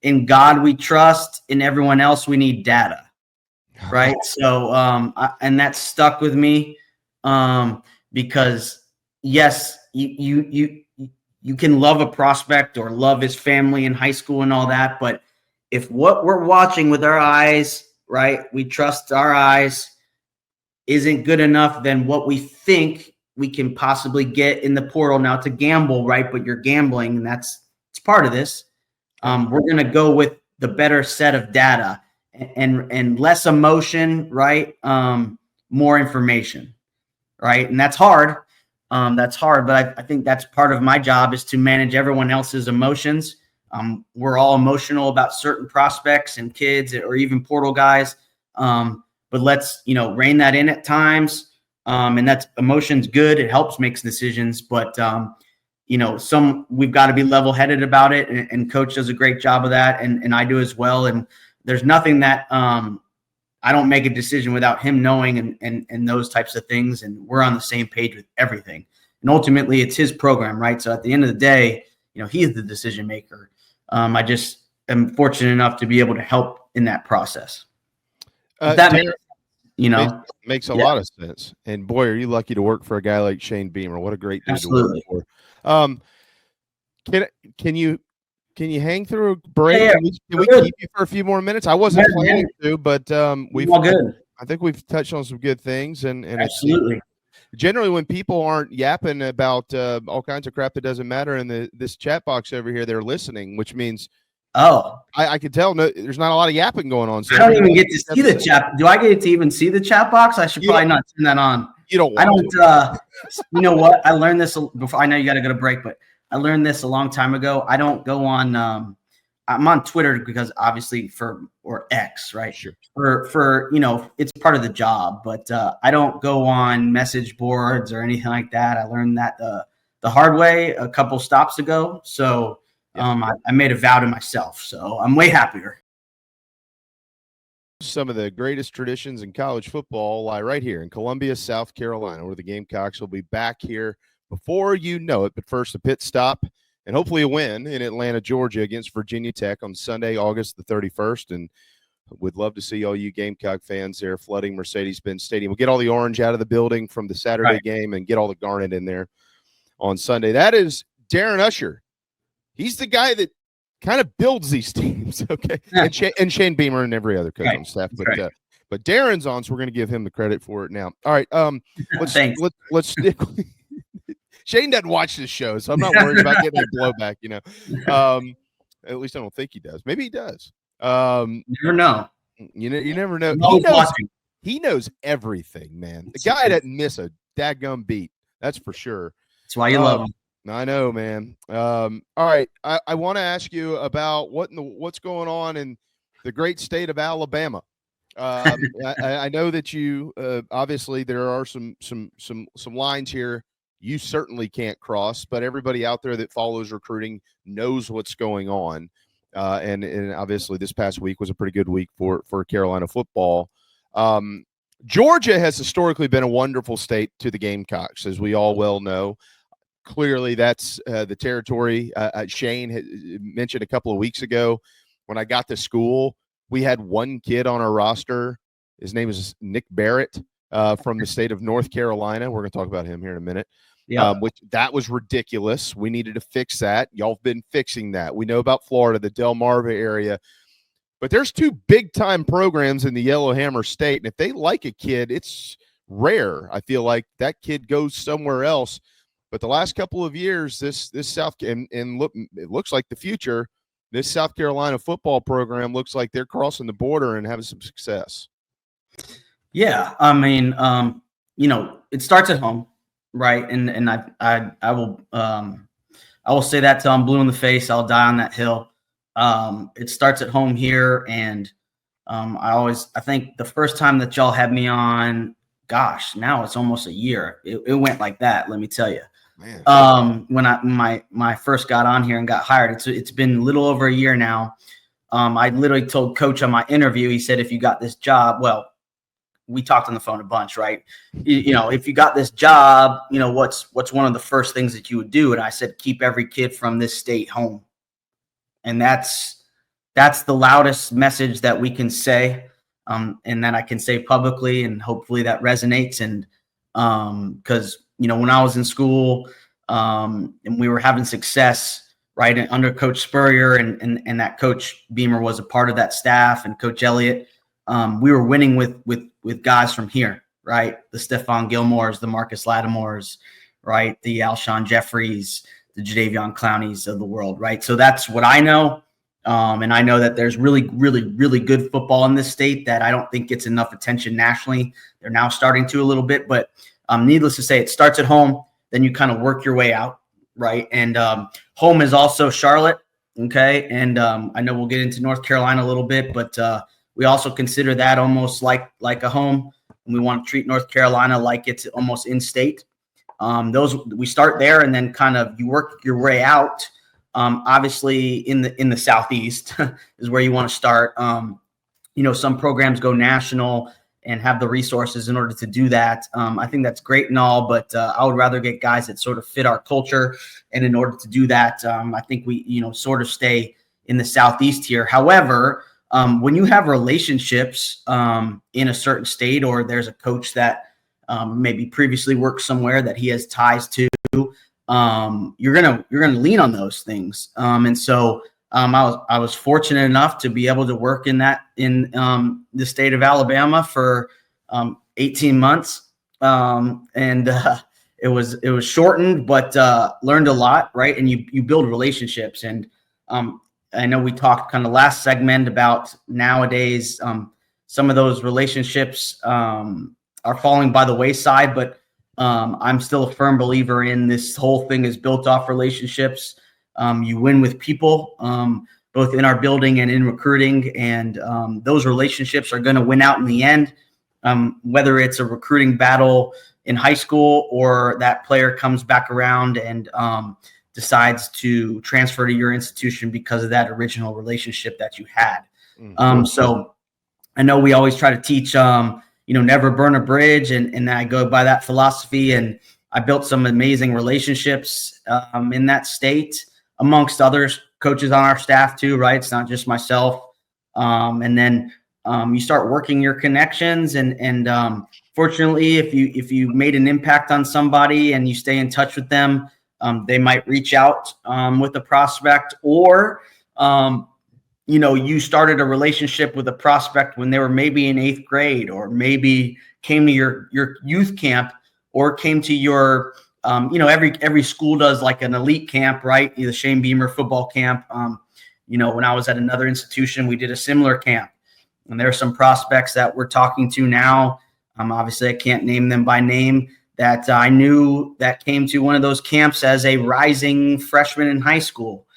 "In God we trust, in everyone else we need data." Right. So, and that stuck with me because yes, you can love a prospect or love his family in high school and all that, but if what we're watching with our eyes, right, we trust our eyes, isn't good enough, then what we think we can possibly get in the portal, now to gamble, right? But you're gambling, and it's part of this. We're going to go with the better set of data and less emotion, right? More information, right? And that's hard. But I think that's part of my job, is to manage everyone else's emotions. We're all emotional about certain prospects and kids, or even portal guys. But let's, rein that in at times. And that's emotion's good. It helps make decisions. But, we've got to be level-headed about it. And Coach does a great job of that. And I do as well. And there's nothing that I don't make a decision without him knowing and those types of things. And we're on the same page with everything. And ultimately, it's his program, right? So at the end of the day, he's the decision maker. I just am fortunate enough to be able to help in that process. Makes a lot of sense. And boy, are you lucky to work for a guy like Shane Beamer. What a great dude Absolutely. to work for. Can you hang through a break? Yeah, can we keep you for a few more minutes? I wasn't planning to, but I think we've touched on some good things, and absolutely. Generally, when people aren't yapping about all kinds of crap that doesn't matter in this chat box over here, they're listening, which means I could tell there's not a lot of yapping going on. So I don't even get to see the chat. Do I get to even see the chat box? I should probably not turn that on. You don't I want don't. You know what? I learned this before. I know you got to go to break, but I learned this a long time ago. I don't go on. I'm on Twitter because obviously or X, right? Sure. For it's part of the job, but I don't go on message boards or anything like that. I learned that the hard way a couple stops ago. So I made a vow to myself. So I'm way happier. Some of the greatest traditions in college football lie right here in Columbia, South Carolina, where the Gamecocks will be back here before you know it. But first, a pit stop and hopefully a win in Atlanta, Georgia against Virginia Tech on Sunday, August the 31st. And would love to see all you Gamecock fans there flooding Mercedes-Benz Stadium. We'll get all the orange out of the building from the Saturday game and get all the garnet in there on Sunday. That is Darren Uscher. He's the guy that kind of builds these teams, okay? Yeah. And Shane Beamer and every other coach on staff. But Darren's on, so we're going to give him the credit for it now. All right, let's stick. Shane doesn't watch this show, so I'm not worried about getting a blowback. At least I don't think he does. Maybe he does. Never know. You never know. He knows everything, man. The guy doesn't miss a dadgum beat. That's for sure. That's why you love him. I know, man. All right. I want to ask you about what's going on in the great state of Alabama. I know that you obviously there are some lines here you certainly can't cross, but everybody out there that follows recruiting knows what's going on. And obviously this past week was a pretty good week for Carolina football. Georgia has historically been a wonderful state to the Gamecocks, as we all well know. Clearly, that's the territory. Shane had mentioned a couple of weeks ago when I got to school, we had one kid on our roster. His name is Nick Barrett from the state of North Carolina. We're going to talk about him here in a minute. Yeah. Which that was ridiculous. We needed to fix that. Y'all have been fixing that. We know about Florida, the Delmarva area. But there's two big-time programs in the Yellowhammer State, and if they like a kid, it's rare. I feel like that kid goes somewhere else. But the last couple of years, this South and look, it looks like the future. This South Carolina football program looks like they're crossing the border and having some success. Yeah, I mean, it starts at home, right? And I will say that till I'm blue in the face. I'll die on that hill. It starts at home here, and I think the first time that y'all had me on, gosh, now it's almost a year. It went like that. Let me tell you. Man. When I first got on here and got hired, it's been a little over a year now. I literally told Coach on my interview, he said, if you got this job, well, we talked on the phone a bunch, right? If you got this job, what's one of the first things that you would do? And I said, keep every kid from this state home. And that's the loudest message that we can say, and that I can say publicly, and hopefully that resonates. And because when I was in school and we were having success, right, and under Coach Spurrier and that Coach Beamer was a part of that staff, and Coach Elliott, we were winning with guys from here, right? The Stephon Gilmores, the Marcus Lattimores, right? The Alshon Jeffries, the Jadeveon Clowneys of the world, right? So that's what I know. And I know that there's really, really, really good football in this state that I don't think gets enough attention nationally. They're now starting to a little bit, but needless to say, it starts at home. Then you kind of work your way out, right? And home is also Charlotte, okay? And I know we'll get into North Carolina a little bit, but we also consider that almost like a home. And we want to treat North Carolina like it's almost in-state. We start there, and then kind of you work your way out. Obviously, in the Southeast is where you want to start. Some programs go national and have the resources in order to do that. I think that's great and all, but I would rather get guys that sort of fit our culture. And in order to do that, I think we, sort of stay in the Southeast here. However, when you have relationships in a certain state, or there's a coach that maybe previously worked somewhere that he has ties to, you're gonna lean on those things. And so I was fortunate enough to be able to work in the state of Alabama for 18 months, and it was shortened, but learned a lot, right? And you build relationships, and I know we talked kind of last segment about nowadays some of those relationships are falling by the wayside, but I'm still a firm believer in this whole thing is built off relationships. You win with people, both in our building and in recruiting, and those relationships are going to win out in the end, whether it's a recruiting battle in high school or that player comes back around and decides to transfer to your institution because of that original relationship that you had. So I know we always try to teach, never burn a bridge. And I go by that philosophy, and I built some amazing relationships in that state amongst others, coaches on our staff too, right? It's not just myself. And then you start working your connections, and fortunately, if you made an impact on somebody and you stay in touch with them, they might reach out with a prospect, or you started a relationship with a prospect when they were maybe in 8th grade, or maybe came to your youth camp, or came to your every school does like an elite camp, right? The Shane Beamer football camp. When I was at another institution, we did a similar camp. And there are some prospects that we're talking to now. Obviously, I can't name them by name, that I knew that came to one of those camps as a rising freshman in high school.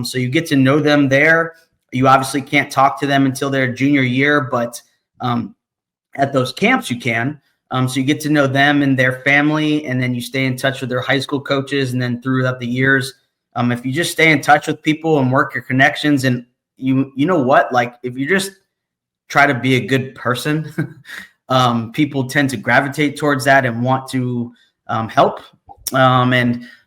So you get to know them there. You obviously can't talk to them until their junior year, but at those camps you can. So you get to know them and their family, and then you stay in touch with their high school coaches, and then throughout the years, if you just stay in touch with people and work your connections, and you know what, like if you just try to be a good person, people tend to gravitate towards that and want to help.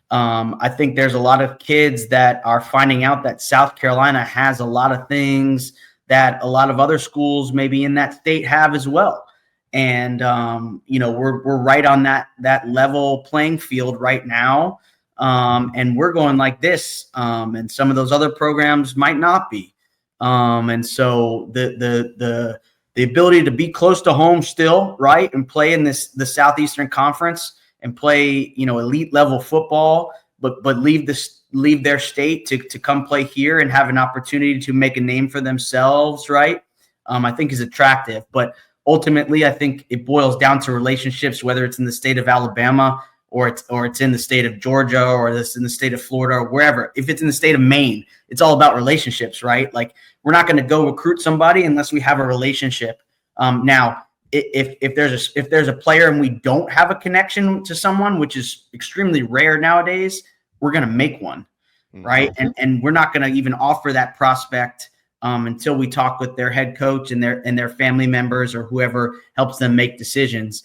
I think there's a lot of kids that are finding out that South Carolina has a lot of things that a lot of other schools maybe in that state have as well. And, we're right on that level playing field right now. And we're going like this. And some of those other programs might not be. And so the ability to be close to home still, right, and play in the Southeastern Conference and play, elite level football, but leave their state to come play here and have an opportunity to make a name for themselves, right? I think is attractive. But ultimately, I think it boils down to relationships, whether it's in the state of Alabama or it's in the state of Georgia, or it's in the state of Florida, or wherever. If it's in the state of Maine, it's all about relationships, right? Like, we're not going to go recruit somebody unless we have a relationship. Now, if there's a player and we don't have a connection to someone, which is extremely rare nowadays, we're going to make one, right? And we're not going to even offer that prospect until we talk with their head coach and their family members or whoever helps them make decisions.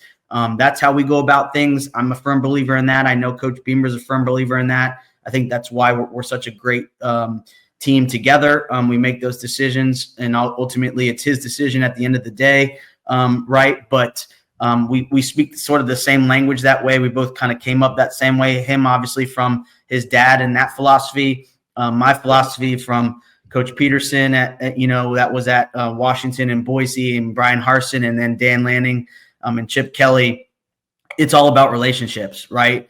That's how we go about things. I'm a firm believer in that. I know Coach Beamer is a firm believer in that. I think that's why we're such a great team together. We make those decisions, and ultimately it's his decision at the end of the day, right? But we speak sort of the same language that way. We both kind of came up that same way. Him, obviously, from his dad and that philosophy. My philosophy from Coach Peterson that was at Washington and Boise, and Brian Harsin, and then Dan Lanning and Chip Kelly. It's all about relationships, right?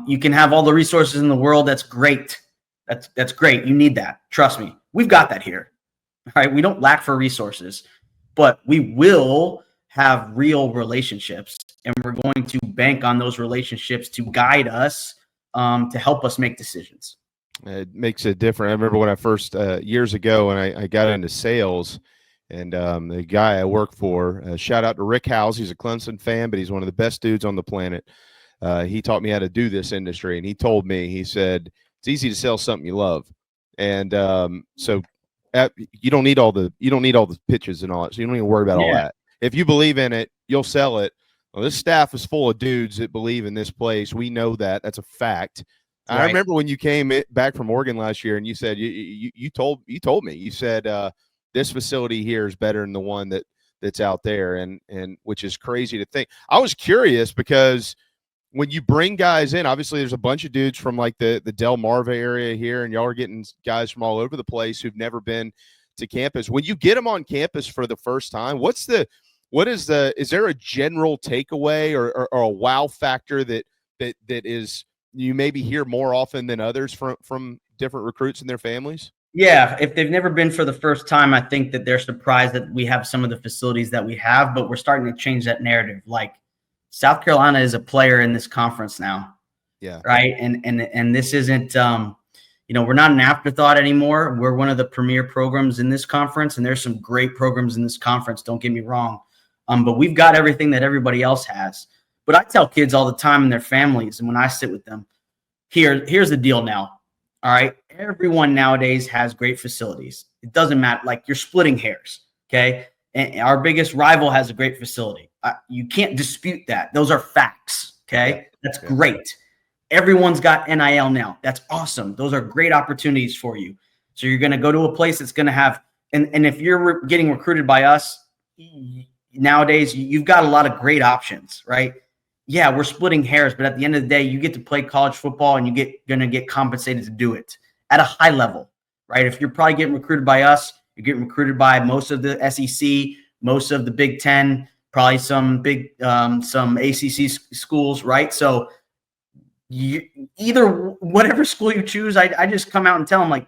You can have all the resources in the world. That's great. That's great. You need that. Trust me. We've got that here. All right. We don't lack for resources, but we will have real relationships, and we're going to bank on those relationships to guide us, to help us make decisions. It makes it different. I remember when I first years ago when I got into sales, and the guy I work for, shout out to Rick Howes. He's a Clemson fan, but he's one of the best dudes on the planet. He taught me how to do this industry, and he told me, he said, it's easy to sell something you love. And so you don't need all the pitches and all that. So you don't even worry about all that. If you believe in it, you'll sell it. Well, this staff is full of dudes that believe in this place. We know that. That's a fact. Right. I remember when you came back from Oregon last year, and you said you told me, you said this facility here is better than the one that's out there, and which is crazy to think. I was curious because when you bring guys in, obviously there's a bunch of dudes from like the Del Marva area here, and y'all are getting guys from all over the place who've never been to campus. When you get them on campus for the first time, is there a general takeaway or a wow factor that is you maybe hear more often than others from different recruits and their families? Yeah, if they've never been for the first time, I think that they're surprised that we have some of the facilities that we have, but we're starting to change that narrative. Like, South Carolina is a player in this conference now. Yeah. Right. And this isn't, we're not an afterthought anymore. We're one of the premier programs in this conference, and there's some great programs in this conference. Don't get me wrong. But we've got everything that everybody else has. But I tell kids all the time and their families, and when I sit with them, here's the deal now. All right. Everyone nowadays has great facilities. It doesn't matter. Like, you're splitting hairs. Okay. And our biggest rival has a great facility. You can't dispute that. Those are facts. Okay. That's great. Everyone's got NIL now. That's awesome. Those are great opportunities for you. So you're going to go to a place that's going to have, and if you're getting recruited by us nowadays, you've got a lot of great options, right? Yeah, we're splitting hairs, but at the end of the day, you get to play college football and going to get compensated to do it at a high level, right? If you're probably getting recruited by us, you're getting recruited by most of the SEC, most of the Big Ten, probably some some ACC schools, right? So either whatever school you choose, I just come out and tell them, like,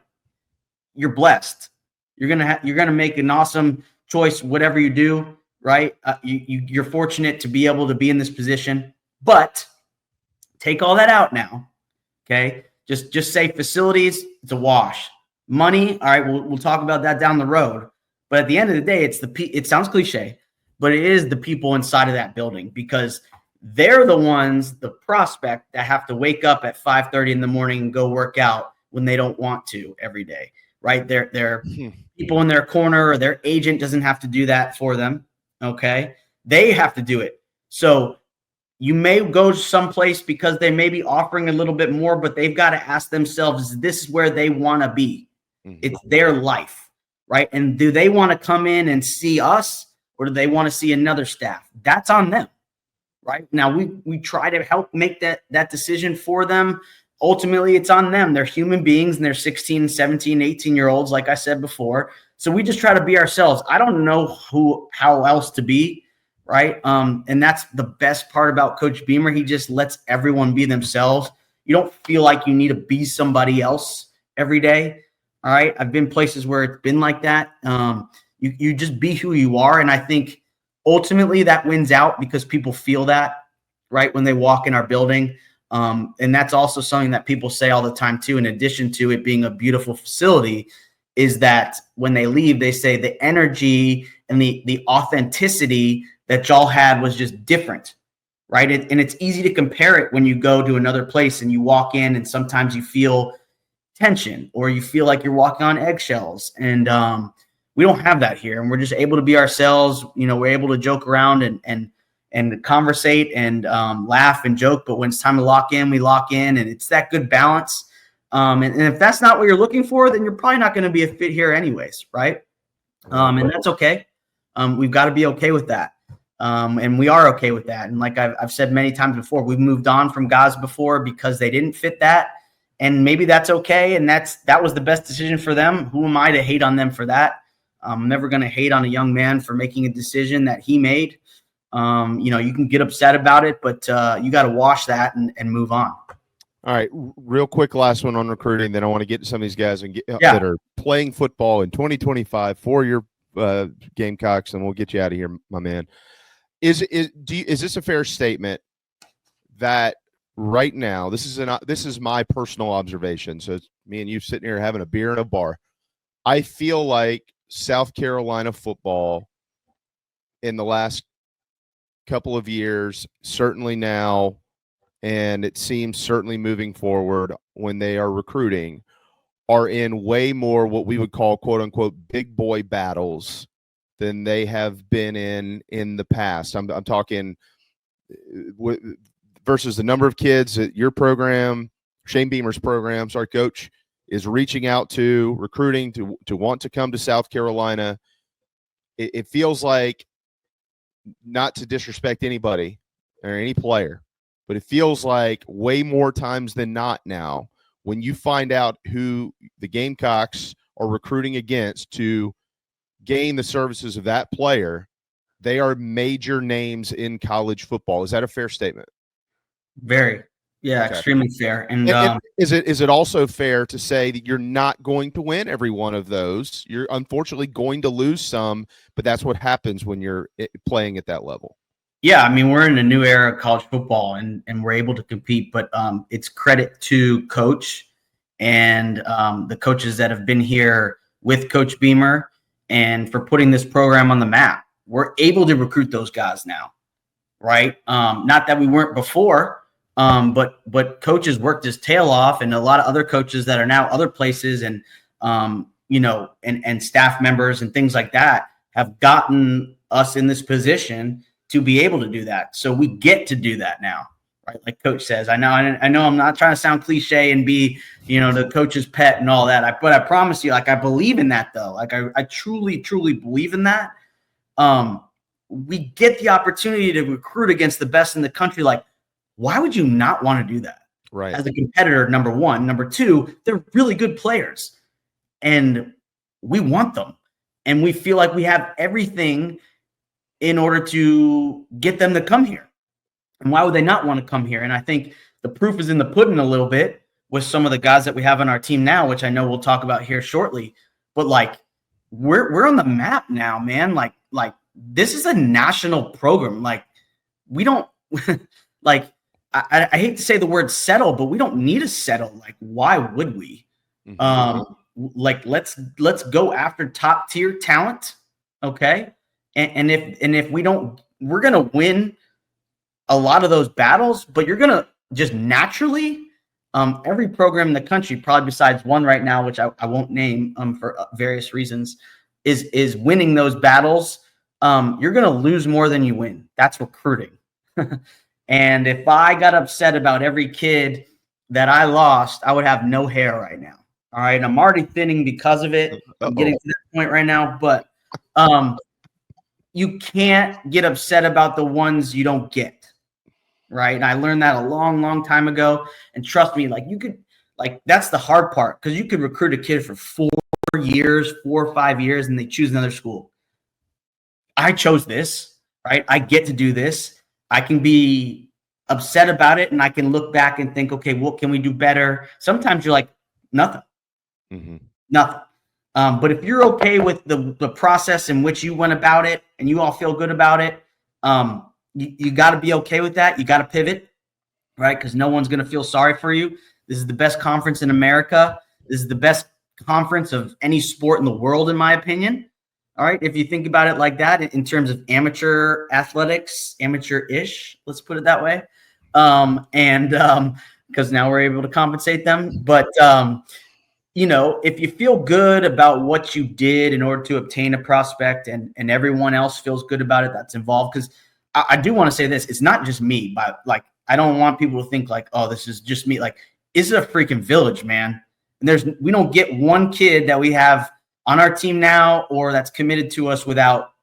you're blessed. You're gonna make an awesome choice, whatever you do, right? You're fortunate to be able to be in this position, but take all that out now. Okay, just say facilities, it's a wash. Money, all right, we'll talk about that down the road. But at the end of the day, it sounds cliche, but it is the people inside of that building, because they're the ones, the prospect, that have to wake up at 5:30 in the morning and go work out when they don't want to every day, right? They're people in their corner, or their agent doesn't have to do that for them, okay? They have to do it. So you may go someplace because they may be offering a little bit more, but they've got to ask themselves, is this where they want to be? It's their life, right? And do they want to come in and see us, or do they want to see another staff? That's on them. Right now, we try to help make that decision for them. Ultimately, it's on them. They're human beings, and they're 16, 17, 18-year-olds, like I said before. So we just try to be ourselves. I don't know how else to be, right? And that's the best part about Coach Beamer. He just lets everyone be themselves. You don't feel like you need to be somebody else every day. All right. I've been places where it's been like that. You just be who you are, and I think ultimately that wins out, because people feel that, right, when they walk in our building. And that's also something that people say all the time too, in addition to it being a beautiful facility, is that when they leave, they say the energy and the authenticity that y'all had was just different, right? And it's easy to compare it when you go to another place and you walk in, and sometimes you feel tension, or you feel like you're walking on eggshells. And we don't have that here, and we're just able to be ourselves. We're able to joke around and conversate and laugh and joke. But when it's time to lock in, we lock in, and it's that good balance. And if that's not what you're looking for, then you're probably not going to be a fit here anyways, right? And that's okay. We've got to be okay with that. And we are okay with that. And like I've said many times before, we've moved on from guys before because they didn't fit that. And maybe that's okay. And that was the best decision for them. Who am I to hate on them for that? I'm never going to hate on a young man for making a decision that he made. You can get upset about it, but you got to wash that and move on. All right, real quick, last one on recruiting. Then I want to get to some of these guys that are playing football in 2025 for your Gamecocks, and we'll get you out of here, my man. Is this a fair statement that right now, this is my personal observation, so it's me and you sitting here having a beer in a bar, I feel like South Carolina football in the last couple of years, certainly now, and it seems certainly moving forward when they are recruiting, are in way more what we would call, quote unquote, big boy battles than they have been in the past. I'm talking versus the number of kids that your program, Shane Beamer's program, sorry, coach, is reaching out to, recruiting to want to come to South Carolina. It feels like, not to disrespect anybody or any player, but it feels like way more times than not now, when you find out who the Gamecocks are recruiting against to gain the services of that player, they are major names in college football. Is that a fair statement? Very. Yeah, okay. Extremely fair. And is it also fair to say that you're not going to win every one of those? You're unfortunately going to lose some, but that's what happens when you're playing at that level. Yeah, I mean, we're in a new era of college football, and we're able to compete. But it's credit to Coach and the coaches that have been here with Coach Beamer and for putting this program on the map. We're able to recruit those guys now, right? Not that we weren't before, but Coach has worked his tail off, and a lot of other coaches that are now other places, and and staff members and things like that have gotten us in this position to be able to do that. So we get to do that now, right? Like Coach says, I know I'm not trying to sound cliche and be, the coach's pet and all that. But I promise you, like, I believe in that though. Like I truly, truly believe in that. We get the opportunity to recruit against the best in the country. Like, why would you not want to do that? Right. As a competitor, number one. Number two, they're really good players and we want them. And we feel like we have everything in order to get them to come here. And why would they not want to come here? And I think the proof is in the pudding a little bit with some of the guys that we have on our team now, which I know we'll talk about here shortly. But like, we're on the map now, man. Like this is a national program. Like, we don't like, I hate to say the word settle, but we don't need to settle. Like, why would we? Like, let's go after top tier talent. Okay. And if we don't, we're going to win a lot of those battles, but you're going to just naturally, every program in the country, probably besides one right now, which I won't name for various reasons, is winning those battles. You're going to lose more than you win. That's recruiting. And if I got upset about every kid that I lost, I would have no hair right now. All right. I'm already thinning because of it. I'm getting to that point right now, but you can't get upset about the ones you don't get. Right. And I learned that a long, long time ago. And trust me, like, you could, like, that's the hard part, because you could recruit a kid for 4 or 5 years, and they choose another school. I chose this, right? I get to do this. I can be upset about it, and I can look back and think, okay, what can we do better? Sometimes you're like, nothing. Nothing. But if you're okay with the process in which you went about it and you all feel good about it, you got to be okay with that. You got to pivot, right? Because no one's going to feel sorry for you. This is the best conference in America. This is the best conference of any sport in the world, in my opinion. All right. If you think about it like that, in terms of amateur athletics, amateur-ish, let's put it that way. Because now we're able to compensate them. But, if you feel good about what you did in order to obtain a prospect, and everyone else feels good about it that's involved, because I do want to say this, it's not just me, but like, I don't want people to think like, oh, this is just me. Like, it's a freaking village, man. And we don't get one kid that we have on our team now or that's committed to us without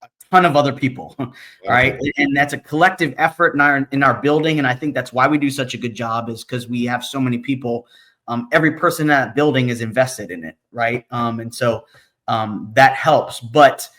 a ton of other people. All right. And that's a collective effort in our building. And I think that's why we do such a good job, is because we have so many people. Every person in that building is invested in it. Right. And so that helps. But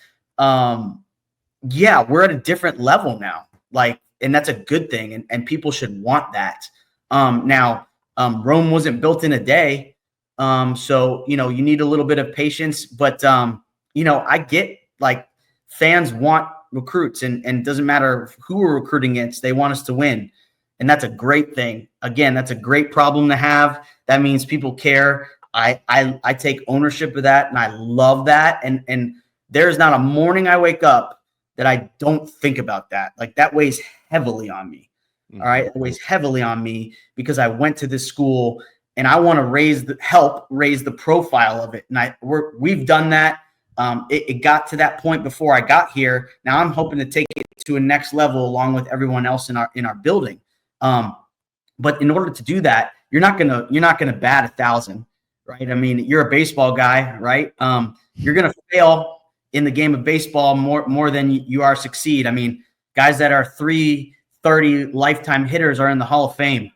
yeah, we're at a different level now. Like, and that's a good thing. And people should want that. Now, Rome wasn't built in a day. So, you need a little bit of patience, but, I get, like, fans want recruits, and it doesn't matter who we're recruiting against. They want us to win. And that's a great thing. Again, that's a great problem to have. That means people care. I take ownership of that, and I love that. And there's not a morning I wake up that I don't think about that. Like, that weighs heavily on me. All right. It weighs heavily on me because I went to this school and I want to help raise the profile of it. And we've done that. It got to that point before I got here. Now I'm hoping to take it to a next level along with everyone else in our building. But in order to do that, you're not gonna bat 1,000, right? I mean, you're a baseball guy, right? You're gonna fail in the game of baseball more than you are succeed. I mean, guys that are 330 lifetime hitters are in the Hall of Fame.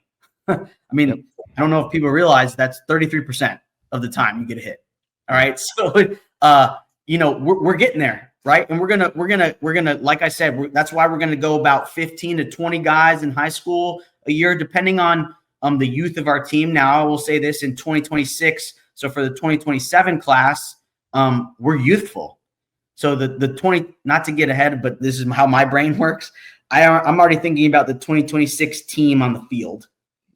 I mean, I don't know if people realize that's 33% of the time you get a hit. All right. So, we're getting there. Right. And we're going to, like I said, that's why we're going to go about 15 to 20 guys in high school a year, depending on the youth of our team. Now, I will say this, in 2026. So for the 2027 class, we're youthful. So the 20, not to get ahead, but this is how my brain works. I'm already thinking about the 2026 team on the field,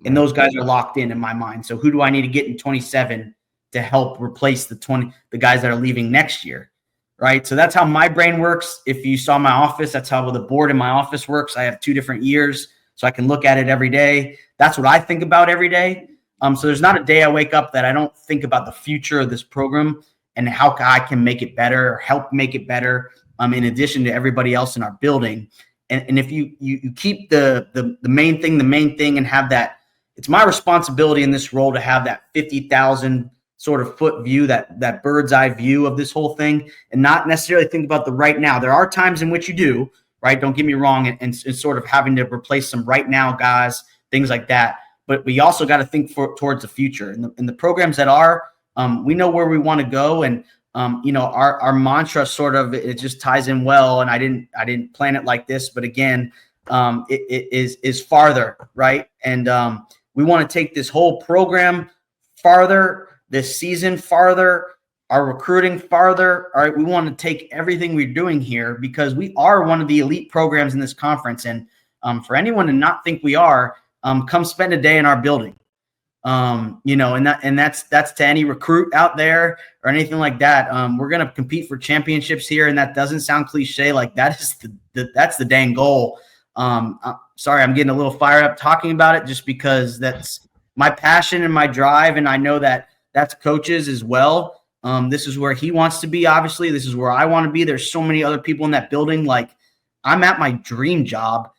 and those guys are locked in my mind. So who do I need to get in 27 to help replace the guys that are leaving next year, right? So that's how my brain works. If you saw my office, that's how the board in my office works. I have 2 different years, so I can look at it every day. That's what I think about every day. So there's not a day I wake up that I don't think about the future of this program and how I can make it better or help make it better, in addition to everybody else in our building. And if you keep the main thing and have that, it's my responsibility in this role to have that 50,000 sort of foot view, that bird's eye view of this whole thing, and not necessarily think about the right now. There are times in which you do, right? Don't get me wrong, and sort of having to replace some right now guys, things like that. But we also got to think towards the future. And the programs that are, we know where we want to go, and our mantra sort of, it just ties in well. And I didn't plan it like this, but again, it is farther, right? And we want to take this whole program farther, this season farther, our recruiting farther. All right, we want to take everything we're doing here because we are one of the elite programs in this conference. And for anyone to not think we are, come spend a day in our building. And that's to any recruit out there or anything like that. We're going to compete for championships here. And that doesn't sound cliche. Like that is that's the dang goal. Sorry, I'm getting a little fired up talking about it just because that's my passion and my drive. And I know that that's coaches as well. This is where he wants to be. Obviously, this is where I want to be. There's so many other people in that building. Like I'm at my dream job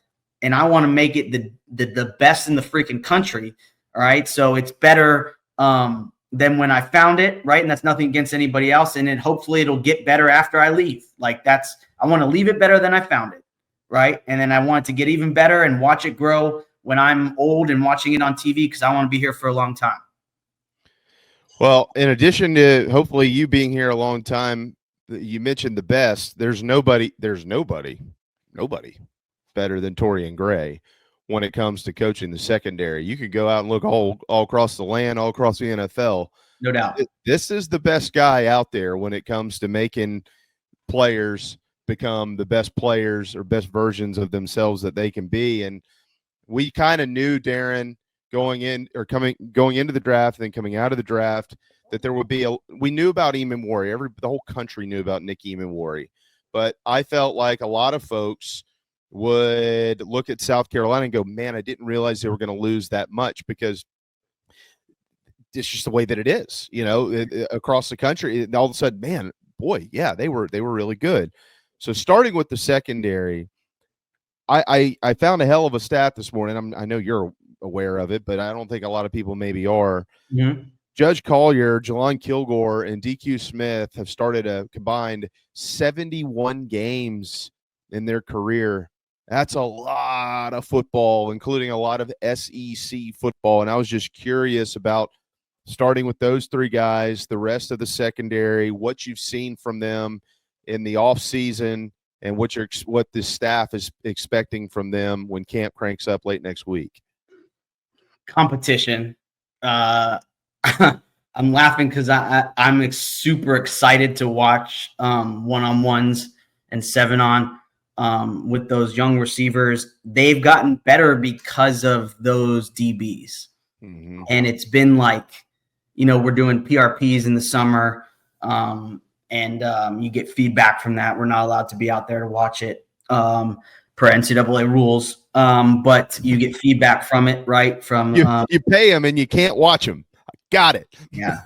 and I want to make it the best in the freaking country. All right. So it's better than when I found it. Right. And that's nothing against anybody else. And then hopefully it'll get better after I leave. Like I want to leave it better than I found it. Right. And then I want it to get even better and watch it grow when I'm old and watching it on TV because I want to be here for a long time. Well, in addition to hopefully you being here a long time, you mentioned the best. There's nobody better than Torian Gray when it comes to coaching the secondary. You could go out and look all across the land, all across the NFL. No doubt. This is the best guy out there when it comes to making players become the best players or best versions of themselves that they can be. And we kind of knew, Darren, going into the draft and then coming out of the draft, that there would be we knew about Emmanwori. The whole country knew about Nick Emmanwori. But I felt like a lot of folks would look at South Carolina and go, man, I didn't realize they were going to lose that much because it's just the way that it is, across the country. And all of a sudden, man, boy, yeah, they were really good. So starting with the secondary, I found a hell of a stat this morning. I know you're aware of it, but I don't think a lot of people maybe are. Mm-hmm. Judge Collier, Jelon Kilgore, and DQ Smith have started a combined 71 games in their career. That's a lot of football, including a lot of SEC football. And I was just curious about starting with those 3 guys, the rest of the secondary, what you've seen from them in the offseason, and what the staff is expecting from them when camp cranks up late next week. Competition. I'm laughing because I'm super excited to watch one-on-ones and 7-on. With those young receivers. They've gotten better because of those DBs. Mm-hmm. And it's been like, we're doing PRPs in the summer, and you get feedback from that. We're not allowed to be out there to watch it per NCAA rules, but you get feedback from it, right? From you pay them and you can't watch them. Got it. Yeah.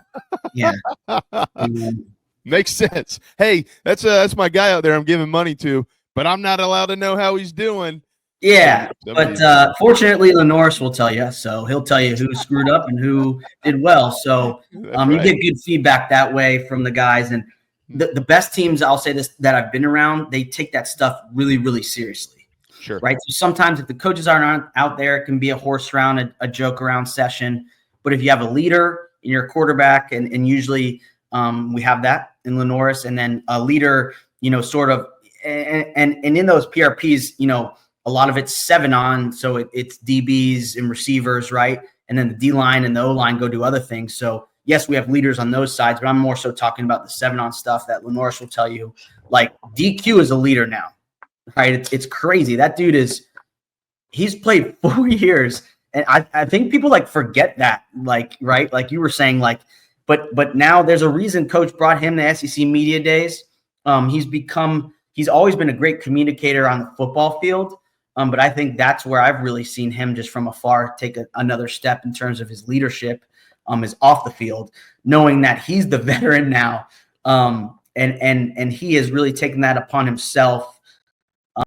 Makes sense. Hey, that's my guy out there I'm giving money to, but I'm not allowed to know how he's doing. Yeah, but fortunately, Lenoris will tell you. So he'll tell you who screwed up and who did well. So you get good feedback that way from the guys. And the best teams, I'll say this, that I've been around, they take that stuff really, really seriously. Sure. Right. So sometimes if the coaches aren't out there, it can be a horse round, a joke around session. But if you have a leader in your quarterback, and usually we have that in Lenoris, and then a leader, sort of, and in those PRPs, a lot of it's 7-on, so it's DBs and receivers, right? And then the D line and the O line go do other things. So yes, we have leaders on those sides, but I'm more so talking about the 7-on stuff that Lenoris will tell you. Like DQ is a leader now, right? It's crazy. That dude he's played 4 years. And I think people like forget that, like, right? Like you were saying, like, but now there's a reason coach brought him to SEC media days. He's always been a great communicator on the football field. But I think that's where I've really seen him just from afar take another step in terms of his leadership is off the field, knowing that he's the veteran now. And he has really taken that upon himself.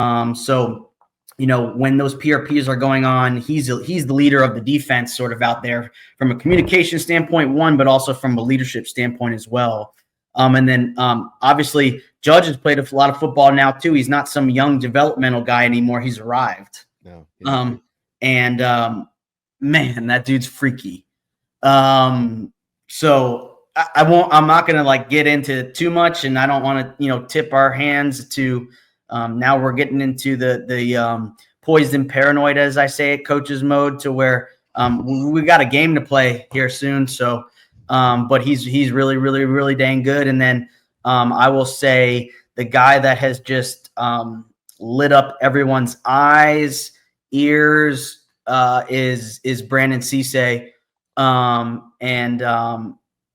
So, you know, when those PRPs are going on, he's the leader of the defense sort of out there from a communication standpoint, but also from a leadership standpoint as well. And then obviously Judge has played a lot of football now too. He's not some young developmental guy anymore. He's arrived. No, Man, that dude's freaky. So I'm not going to like get into too much, and I don't want to, you know, tip our hands to, now we're getting into the poised and paranoid, as I say it, coaches mode, to where we got a game to play here soon. So, but he's really, really, really dang good. And then I will say the guy that has just lit up everyone's eyes, ears is Brandon Cisse.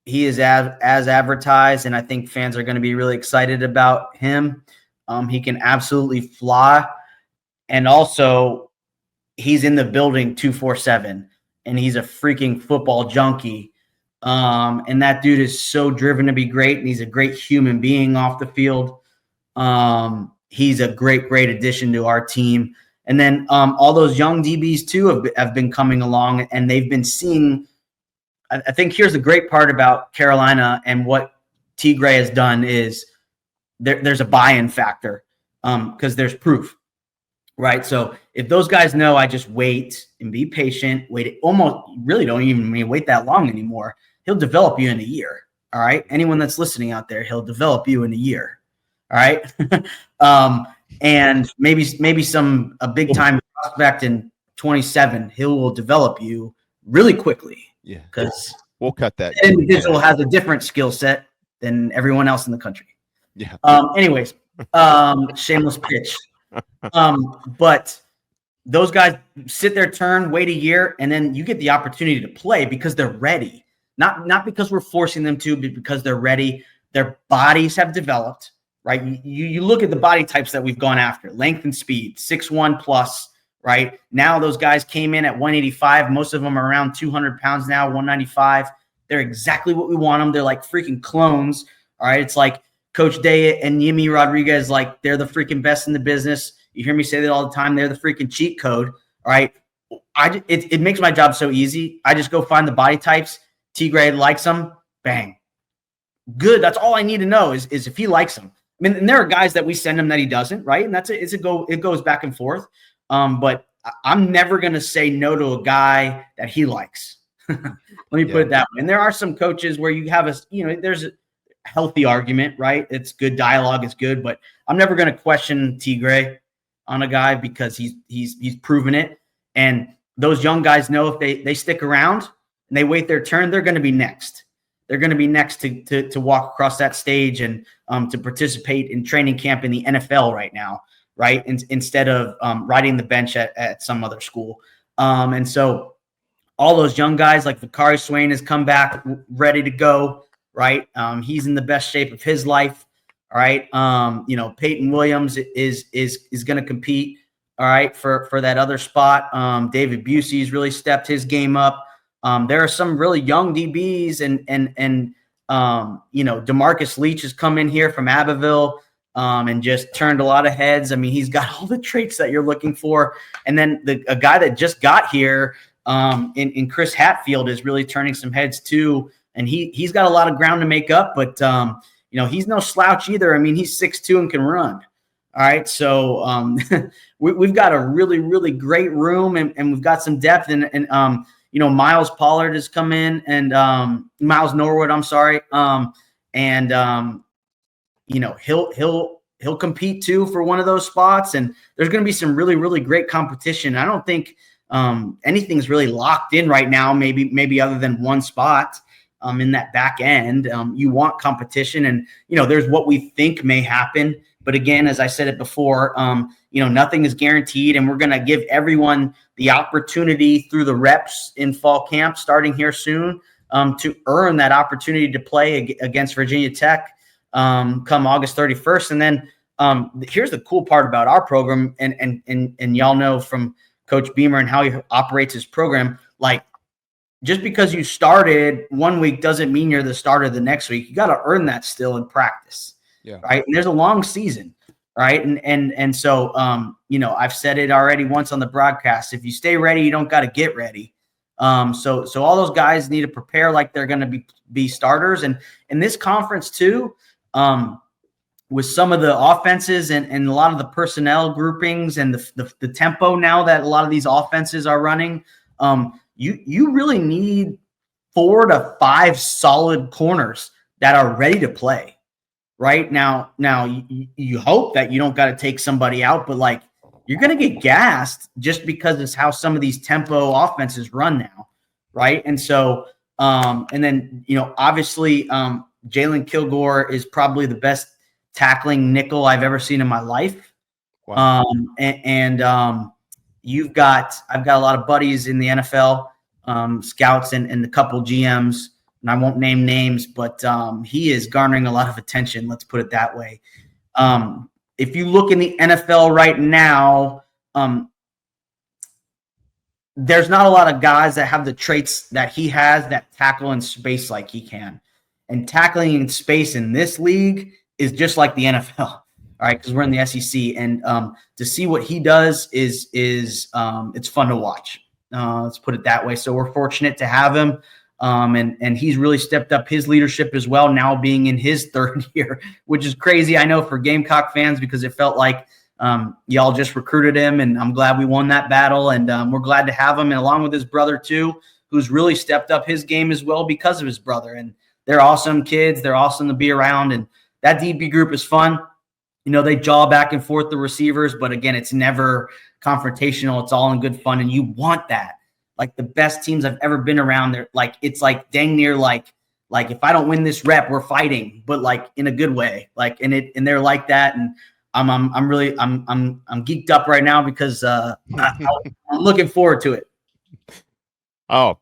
He is as advertised, and I think fans are going to be really excited about him. He can absolutely fly. And also he's in the building 247, and he's a freaking football junkie. And that dude is so driven to be great, and he's a great human being off the field. He's a great addition to our team. And then all those young DBs too have been coming along, and they've been seeing. I think here's the great part about Carolina and what T. Gray has done is there's a buy-in factor because there's proof, right? So if those guys know, I just wait and be patient, really don't even wait that long anymore. He'll develop you in a year. All right. Anyone that's listening out there, he'll develop you in a year. All right. And maybe a big time prospect in 27, he will develop you really quickly. Yeah. Because we'll cut that. Individual has a different skill set than everyone else in the country. Yeah. Anyways, shameless pitch. But those guys sit their turn, wait a year, and then you get the opportunity to play because they're ready. Not because we're forcing them to, but because they're ready. Their bodies have developed, right? You look at the body types that we've gone after, length and speed, 6'1" plus, right? Now those guys came in at 185. Most of them are around 200 pounds now, 195. They're exactly what we want them. They're like freaking clones, all right? It's like Coach Day and Yimi Rodriguez, like they're the freaking best in the business. You hear me say that all the time. They're the freaking cheat code, all right? It makes my job so easy. I just go find the body types. T-Grade likes them, bang. Good. That's all I need to know is if he likes them. I mean, and there are guys that we send him that he doesn't, right? And it goes back and forth. But I'm never going to say no to a guy that he likes. Let me put it that way. And there are some coaches where you have there's a healthy argument, right? It's good dialogue, it's good, but I'm never going to question T-Gray on a guy because he's proven it. And those young guys know if they stick around and they wait their turn, they're going to be next. They're going to be next to walk across that stage and to participate in training camp in the NFL right now, right? Instead of riding the bench at some other school. And so all those young guys like Vakari Swain has come back ready to go, right? He's in the best shape of his life, all right? Peyton Williams is going to compete, all right, for that other spot. David Busey's really stepped his game up. There are some really young DBs and DeMarcus Leach has come in here from Abbeville and just turned a lot of heads. I mean, he's got all the traits that you're looking for. And then a guy that just got here in Chris Hatfield is really turning some heads too. And he's got a lot of ground to make up, but he's no slouch either. I mean, he's 6'2" and can run. All right. So we've got a really, really great room and we've got some depth and Miles Pollard has come in and Miles Norwood, I'm sorry. He'll compete too for one of those spots. And there's going to be some really, really great competition. I don't think anything's really locked in right now, maybe other than one spot. in that back end. You want competition, and there's what we think may happen. But again, as I said it before, nothing is guaranteed, and we're going to give everyone the opportunity through the reps in fall camp starting here soon to earn that opportunity to play against Virginia Tech come August 31st. And then here's the cool part about our program, and y'all know from Coach Beamer and how he operates his program, like just because you started one week doesn't mean you're the starter the next week. You got to earn that still in practice. Yeah. Right. And there's a long season. Right. And so, I've said it already once on the broadcast. If you stay ready, you don't got to get ready. So all those guys need to prepare like they're going to be starters. And in this conference too, with some of the offenses and a lot of the personnel groupings and the tempo now that a lot of these offenses are running, you really need 4 to 5 solid corners that are ready to play. Right now, you hope that you don't got to take somebody out, but like you're going to get gassed just because it's how some of these tempo offenses run now, right? And so, and then obviously, Jalen Kilgore is probably the best tackling nickel I've ever seen in my life. Wow. I've got a lot of buddies in the NFL, scouts and a couple GMs. And I won't name names, but he is garnering a lot of attention. Let's put it that way. If you look in the NFL right now, there's not a lot of guys that have the traits that he has that tackle in space like he can. And tackling in space in this league is just like the NFL, all right? Because we're in the SEC, and to see what he does is it's fun to watch. Let's put it that way. So we're fortunate to have him. And he's really stepped up his leadership as well, now being in his 3rd year, which is crazy, I know, for Gamecock fans, because it felt like y'all just recruited him, and I'm glad we won that battle, and we're glad to have him, and along with his brother too, who's really stepped up his game as well because of his brother. And they're awesome kids. They're awesome to be around, and that DB group is fun. They jaw back and forth the receivers, but again, it's never confrontational. It's all in good fun, and you want that. Like the best teams I've ever been around, they're like, it's like dang near like if I don't win this rep, we're fighting, but like in a good way. Like and they're like that, and I'm really geeked up right now because I'm looking forward to it. Oh,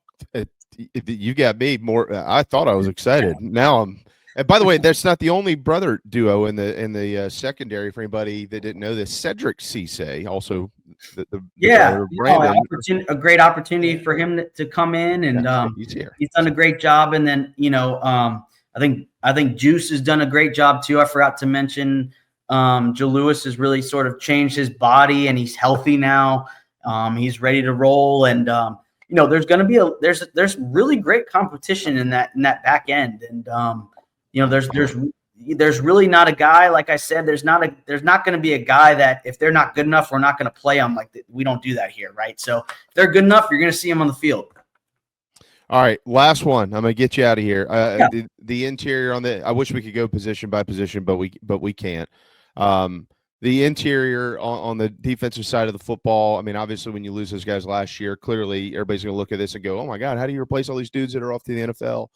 you got me more. I thought I was excited. Now I'm. And by the way, that's not the only brother duo in the secondary. For anybody that didn't know this, Cedric Cisse, also the brother, a great opportunity for him to come in, and he's done a great job. And then I think Juice has done a great job too. I forgot to mention Joe Lewis has really sort of changed his body, and he's healthy now. He's ready to roll, and there's going to be there's really great competition in that back end, and there's really not a guy, like I said, there's not going to be a guy that if they're not good enough, we're not going to play them. Like we don't do that here, right? So if they're good enough, you're going to see them on the field. All right, last one. I'm going to get you out of here. The interior on I wish we could go position by position, but we can't. The interior on the defensive side of the football. I mean, obviously, when you lose those guys last year, clearly everybody's going to look at this and go, "Oh my God, how do you replace all these dudes that are off to the NFL?"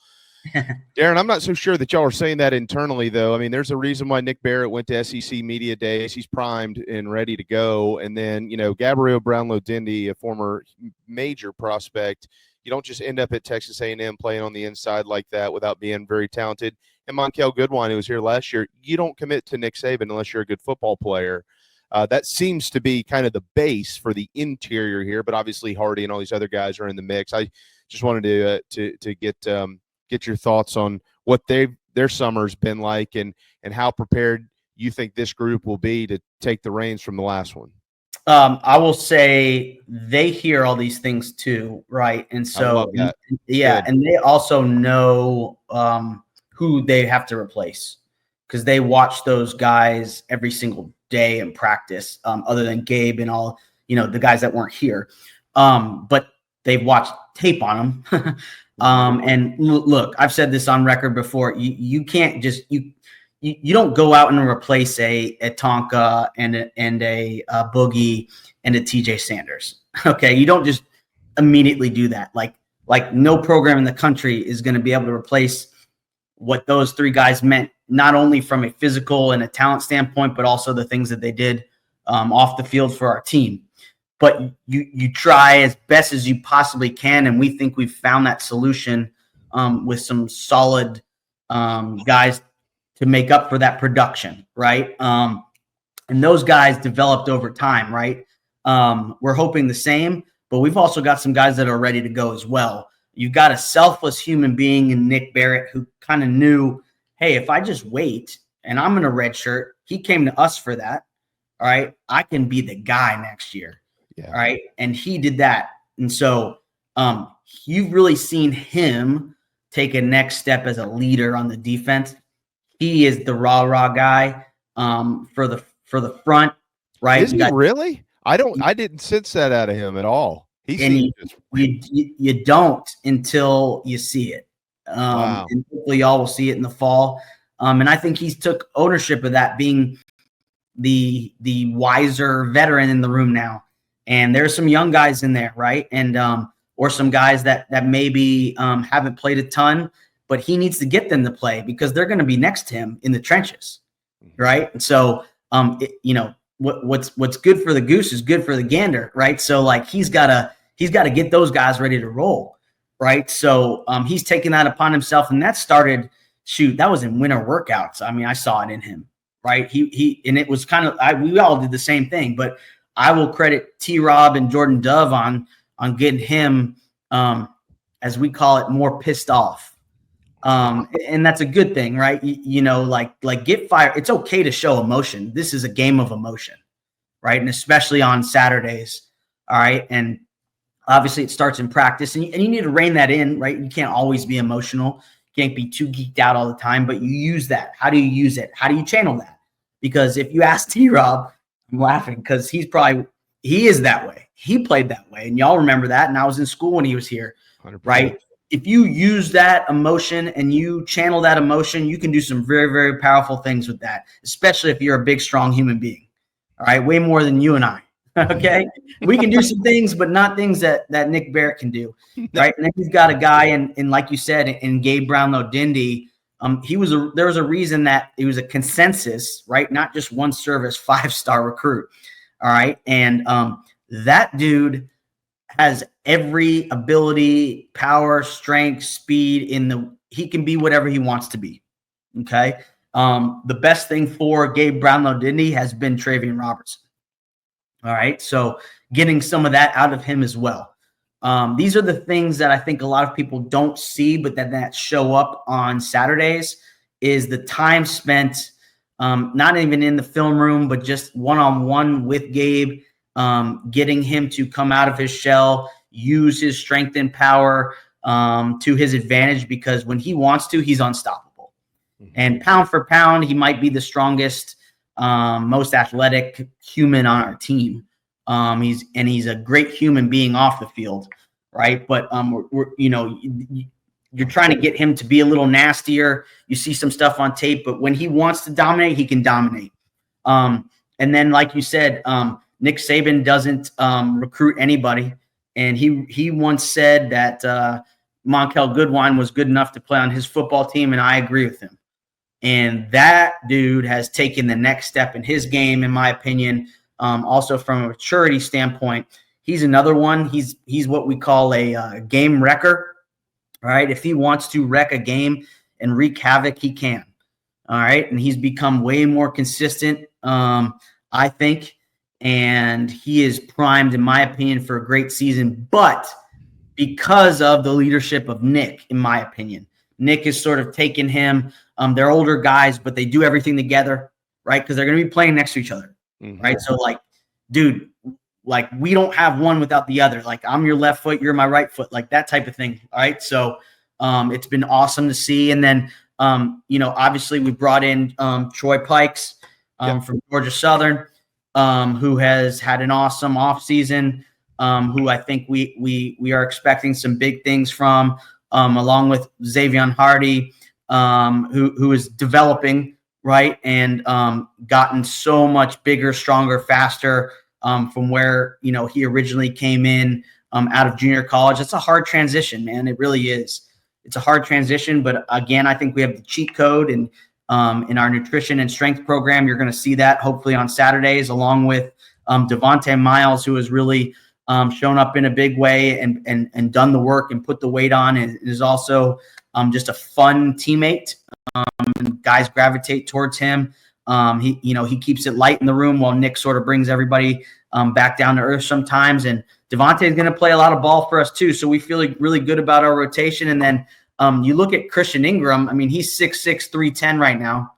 Darren, I'm not so sure that y'all are saying that internally, though. I mean, there's a reason why Nick Barrett went to SEC Media Days. He's primed and ready to go. And then, Gabriel Brownlow-Dindy, a former major prospect, you don't just end up at Texas A&M playing on the inside like that without being very talented. And Monkel Goodwine, who was here last year, you don't commit to Nick Saban unless you're a good football player. That seems to be kind of the base for the interior here, but obviously Hardy and all these other guys are in the mix. I just wanted to get your thoughts on what their summer's been like and how prepared you think this group will be to take the reins from the last one. I will say they hear all these things too, right? And so, and they also know who they have to replace because they watch those guys every single day in practice, other than Gabe and all, the guys that weren't here. But they've watched tape on them. And look, I've said this on record before. You can't just you don't go out and replace a Tonka and a Boogie and a TJ Sanders. Okay, you don't just immediately do that. Like Like no program in the country is going to be able to replace what those three guys meant, not only from a physical and a talent standpoint, but also the things that they did off the field for our team. But you try as best as you possibly can, and we think we've found that solution with some solid guys to make up for that production, right? And those guys developed over time, right? We're hoping the same, but we've also got some guys that are ready to go as well. You've got a selfless human being in Nick Barrett who kind of knew, hey, if I just wait and I'm in a red shirt, he came to us for that. All right, I can be the guy next year. Yeah. All right, and he did that. And so you've really seen him take a next step as a leader on the defense. He is the rah-rah guy for the front, right? Is he really? I didn't sense that out of him at all. You don't until you see it. Wow. And hopefully y'all will see it in the fall. And I think he's took ownership of that, being the wiser veteran in the room now. And there's some young guys in there, right? And or some guys that maybe haven't played a ton, but he needs to get them to play because they're going to be next to him in the trenches, right? And so, what's good for the goose is good for the gander, right? So like he's got to get those guys ready to roll, right? So he's taking that upon himself, and that started. That was in winter workouts. I mean, I saw it in him, right? He and it was kind of we all did the same thing, but I will credit T-Rob and Jordan Dove on getting him, as we call it, more pissed off. And that's a good thing, right? Like get fired. It's okay to show emotion. This is a game of emotion, right? And especially on Saturdays. All right. And obviously it starts in practice, and you need to rein that in, right? You can't always be emotional. You can't be too geeked out all the time, but you use that. How do you use it? How do you channel that? Because if you ask T-Rob, I'm laughing because he is that way. He played that way. And y'all remember that. And I was in school when he was here, 100%. Right? If you use that emotion and you channel that emotion, you can do some very, very powerful things with that, especially if you're a big, strong human being. All right. Way more than you and I. Okay. We can do some things, but not things that Nick Barrett can do. Right. And then he's got a guy in like you said, in Gabe Brownlow-Dindy. There was a reason that he was a consensus, right? Not just one service 5-star recruit. All right. And that dude has every ability, power, strength, speed he can be whatever he wants to be. Okay. The best thing for Gabe Brownlow-Dindy has been Travian Robertson. All right. So getting some of that out of him as well. These are the things that I think a lot of people don't see, but that show up on Saturdays is the time spent, not even in the film room, but just one-on-one with Gabe, getting him to come out of his shell, use his strength and power to his advantage, because when he wants to, he's unstoppable. Mm-hmm. And pound for pound, he might be the strongest, most athletic human on our team. He's a great human being off the field, right? But you're trying to get him to be a little nastier. You see some stuff on tape, but when he wants to dominate, he can dominate. And then, like you said, Nick Saban doesn't recruit anybody, and he once said that Monkel Goodwine was good enough to play on his football team, and I agree with him. And that dude has taken the next step in his game, in my opinion. Also from a maturity standpoint, he's another one. He's what we call a game wrecker. All right. If he wants to wreck a game and wreak havoc, he can. All right. And he's become way more consistent, I think. And he is primed, in my opinion, for a great season. But because of the leadership of Nick, in my opinion, Nick has sort of taken him. They're older guys, but they do everything together, right? Because they're going to be playing next to each other. Mm-hmm. Right. So like, dude, like we don't have one without the other. Like I'm your left foot, you're my right foot, like that type of thing. All right. So it's been awesome to see. And then, obviously we brought in Troy Pikes from Georgia Southern, who has had an awesome offseason, who I think we are expecting some big things from, along with Xavion Hardy, who is developing, right, and gotten so much bigger, stronger, faster from where he originally came in. out of junior college. It's a hard transition, man. It really is. It's a hard transition, but again, I think we have the cheat code and in our nutrition and strength program. You're going to see that hopefully on Saturdays, along with Devontae Miles, who has really shown up in a big way and done the work and put the weight on, and is also just a fun teammate. And guys gravitate towards him. He keeps it light in the room while Nick sort of brings everybody back down to earth sometimes. And Devontae is going to play a lot of ball for us too, so we feel really good about our rotation. And then you look at Christian Ingram. I mean, he's 6'6", 310 right now.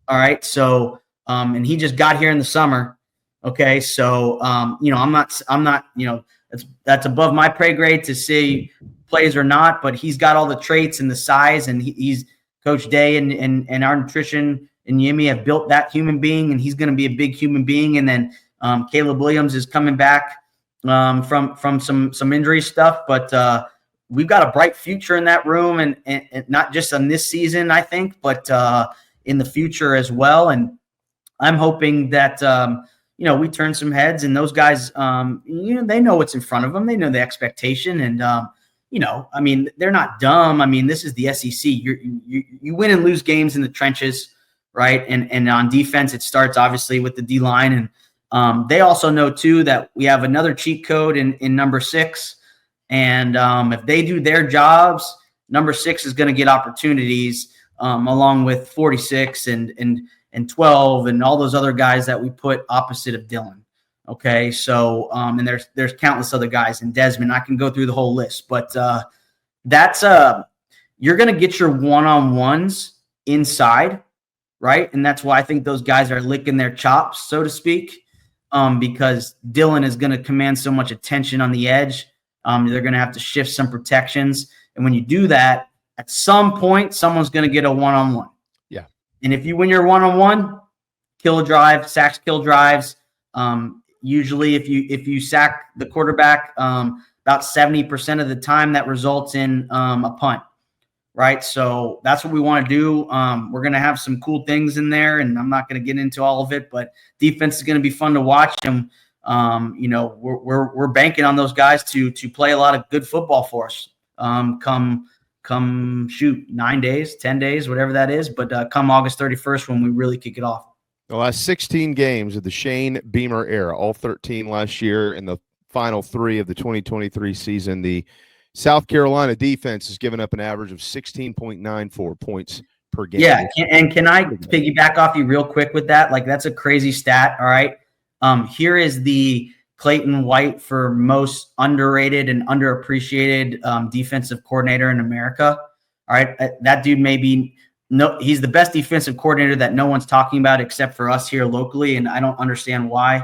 All right, so and he just got here in the summer. Okay, so I'm not that's above my pay grade to say plays or not, but he's got all the traits and the size, and he's Coach Day and our nutrition and Yimmy have built that human being, and he's going to be a big human being. And then Caleb Williams is coming back from some injury stuff, but we've got a bright future in that room, and not just on this season, I think, but in the future as well. And I'm hoping that we turn some heads, and those guys, they know what's in front of them. They know the expectation, and I mean, they're not dumb. I mean, this is the SEC. You win and lose games in the trenches, right? And on defense, it starts obviously with the D line, and they also know too that we have another cheat code in number 6, and if they do their jobs, number 6 is going to get opportunities along with 46 and 12 and all those other guys that we put opposite of Dylan. Okay, so and there's countless other guys, and Desmond. I can go through the whole list, but that's you're going to get your one-on-ones inside, right? And that's why I think those guys are licking their chops, so to speak, because Dylan is going to command so much attention on the edge. They're going to have to shift some protections, and when you do that, at some point, someone's going to get a one-on-one. Yeah, and if you win your one-on-one, kill a drive, sacks, kill drives. Usually if you sack the quarterback about 70% of the time, that results in a punt, right? So that's what we want to do. We're going to have some cool things in there, and I'm not going to get into all of it, but defense is going to be fun to watch. And we're banking on those guys to play a lot of good football for us. Come shoot 9 days, 10 days, whatever that is, but come August 31st when we really kick it off. The last 16 games of the Shane Beamer era, all 13 last year, and the final 3 of the 2023 season, the South Carolina defense has given up an average of 16.94 points per game. Yeah, and can I piggyback off you real quick with that? Like, that's a crazy stat, all right? Here is the Clayton White for most underrated and underappreciated defensive coordinator in America, all right? That dude he's the best defensive coordinator that no one's talking about except for us here locally, and I don't understand why.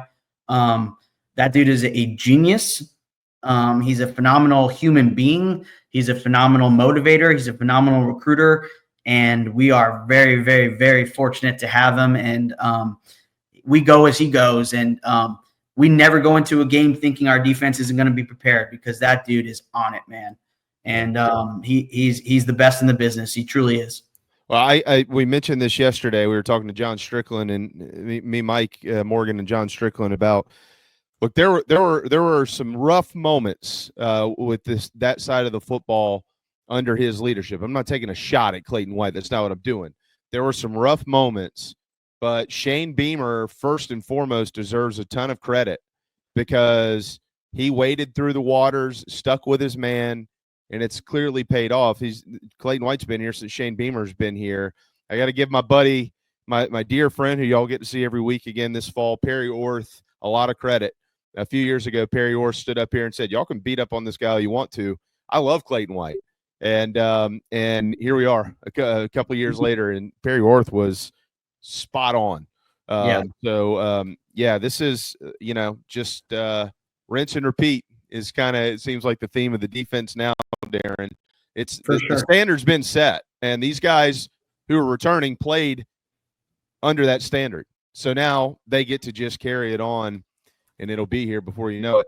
That dude is a genius. He's a phenomenal human being. He's a phenomenal motivator. He's a phenomenal recruiter, and we are very, very, very fortunate to have him. And we go as he goes, and we never go into a game thinking our defense isn't going to be prepared, because that dude is on it, man. And he's the best in the business. He truly is. Well, we mentioned this yesterday. We were talking to John Strickland and me, Mike Morgan, and John Strickland about. Look, there were some rough moments with that side of the football under his leadership. I'm not taking a shot at Clayton White. That's not what I'm doing. There were some rough moments, but Shane Beamer, first and foremost, deserves a ton of credit because he waded through the waters, stuck with his man, and it's clearly paid off. Clayton White's been here since Shane Beamer's been here. I got to give my buddy, my dear friend, who y'all get to see every week again this fall, Perry Orth, a lot of credit. A few years ago, Perry Orth stood up here and said, y'all can beat up on this guy all you want to. I love Clayton White. And here we are a couple of years later, and Perry Orth was spot on. This is, just rinse and repeat is kind of, it seems like the theme of the defense now, Darren. It's the standard's been set, and these guys who are returning played under that standard. So now they get to just carry it on, and it'll be here before you know it.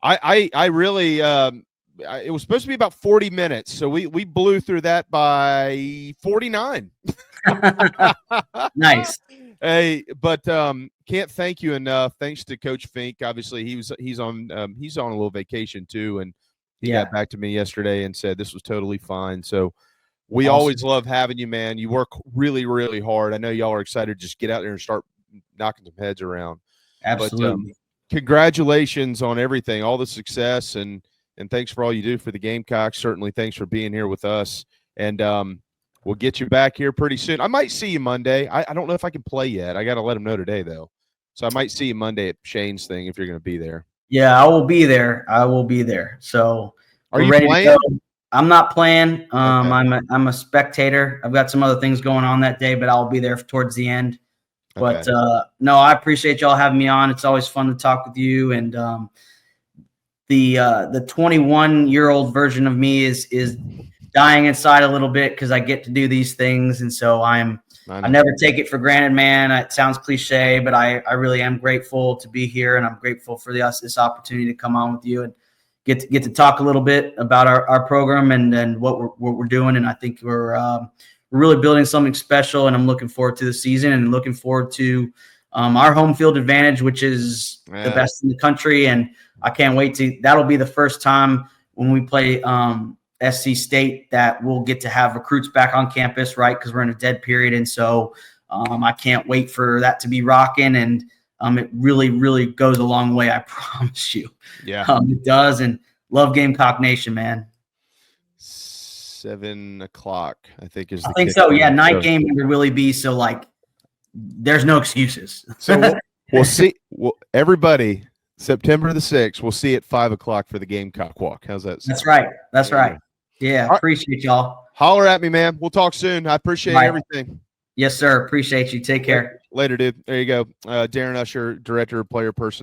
I really it was supposed to be about 40 minutes, so we blew through that by 49. Nice. Hey, but can't thank you enough. Thanks to Coach Fink. Obviously, he's on a little vacation too, and he got back to me yesterday and said this was totally fine. So we always love having you, man. You work really, really hard. I know y'all are excited to just get out there and start knocking some heads around. Absolutely. But, congratulations on everything, all the success, and thanks for all you do for the Gamecocks. Certainly, thanks for being here with us. And we'll get you back here pretty soon. I might see you Monday. I don't know if I can play yet. I got to let him know today, though. So I might see you Monday at Shane's thing if you're going to be there. Yeah, I will be there. So are you playing? I'm not playing. Okay. I'm a spectator. I've got some other things going on that day, but I'll be there towards the end. But no, I appreciate y'all having me on. It's always fun to talk with you. And the 21-year-old version of me is dying inside a little bit because I get to do these things, and so I never take it for granted, man. It sounds cliche, but I really am grateful to be here, and I'm grateful for this opportunity to come on with you and get to talk a little bit about our program and what we're doing. And I think we're really building something special, and I'm looking forward to the season and looking forward to our home field advantage, which is the best in the country. And I can't wait that'll be the first time when we play SC State that we'll get to have recruits back on campus, right? Because we're in a dead period. And so I can't wait for that to be rocking. And it really, really goes a long way. I promise you. Yeah, it does. And love Gamecock Nation, man. 7 o'clock, I think is. I think so. Yeah, night game would really be so. Like, there's no excuses. So we'll see. Everybody, September the 6th, we'll see at 5 o'clock for the Gamecock walk. How's that sound? That's right. Yeah, right. Appreciate y'all. Holler at me, man. We'll talk soon. I appreciate everything. Yes, sir. Appreciate you. Take care. Later, dude. There you go. Darren Uscher, Director of Player Personnel.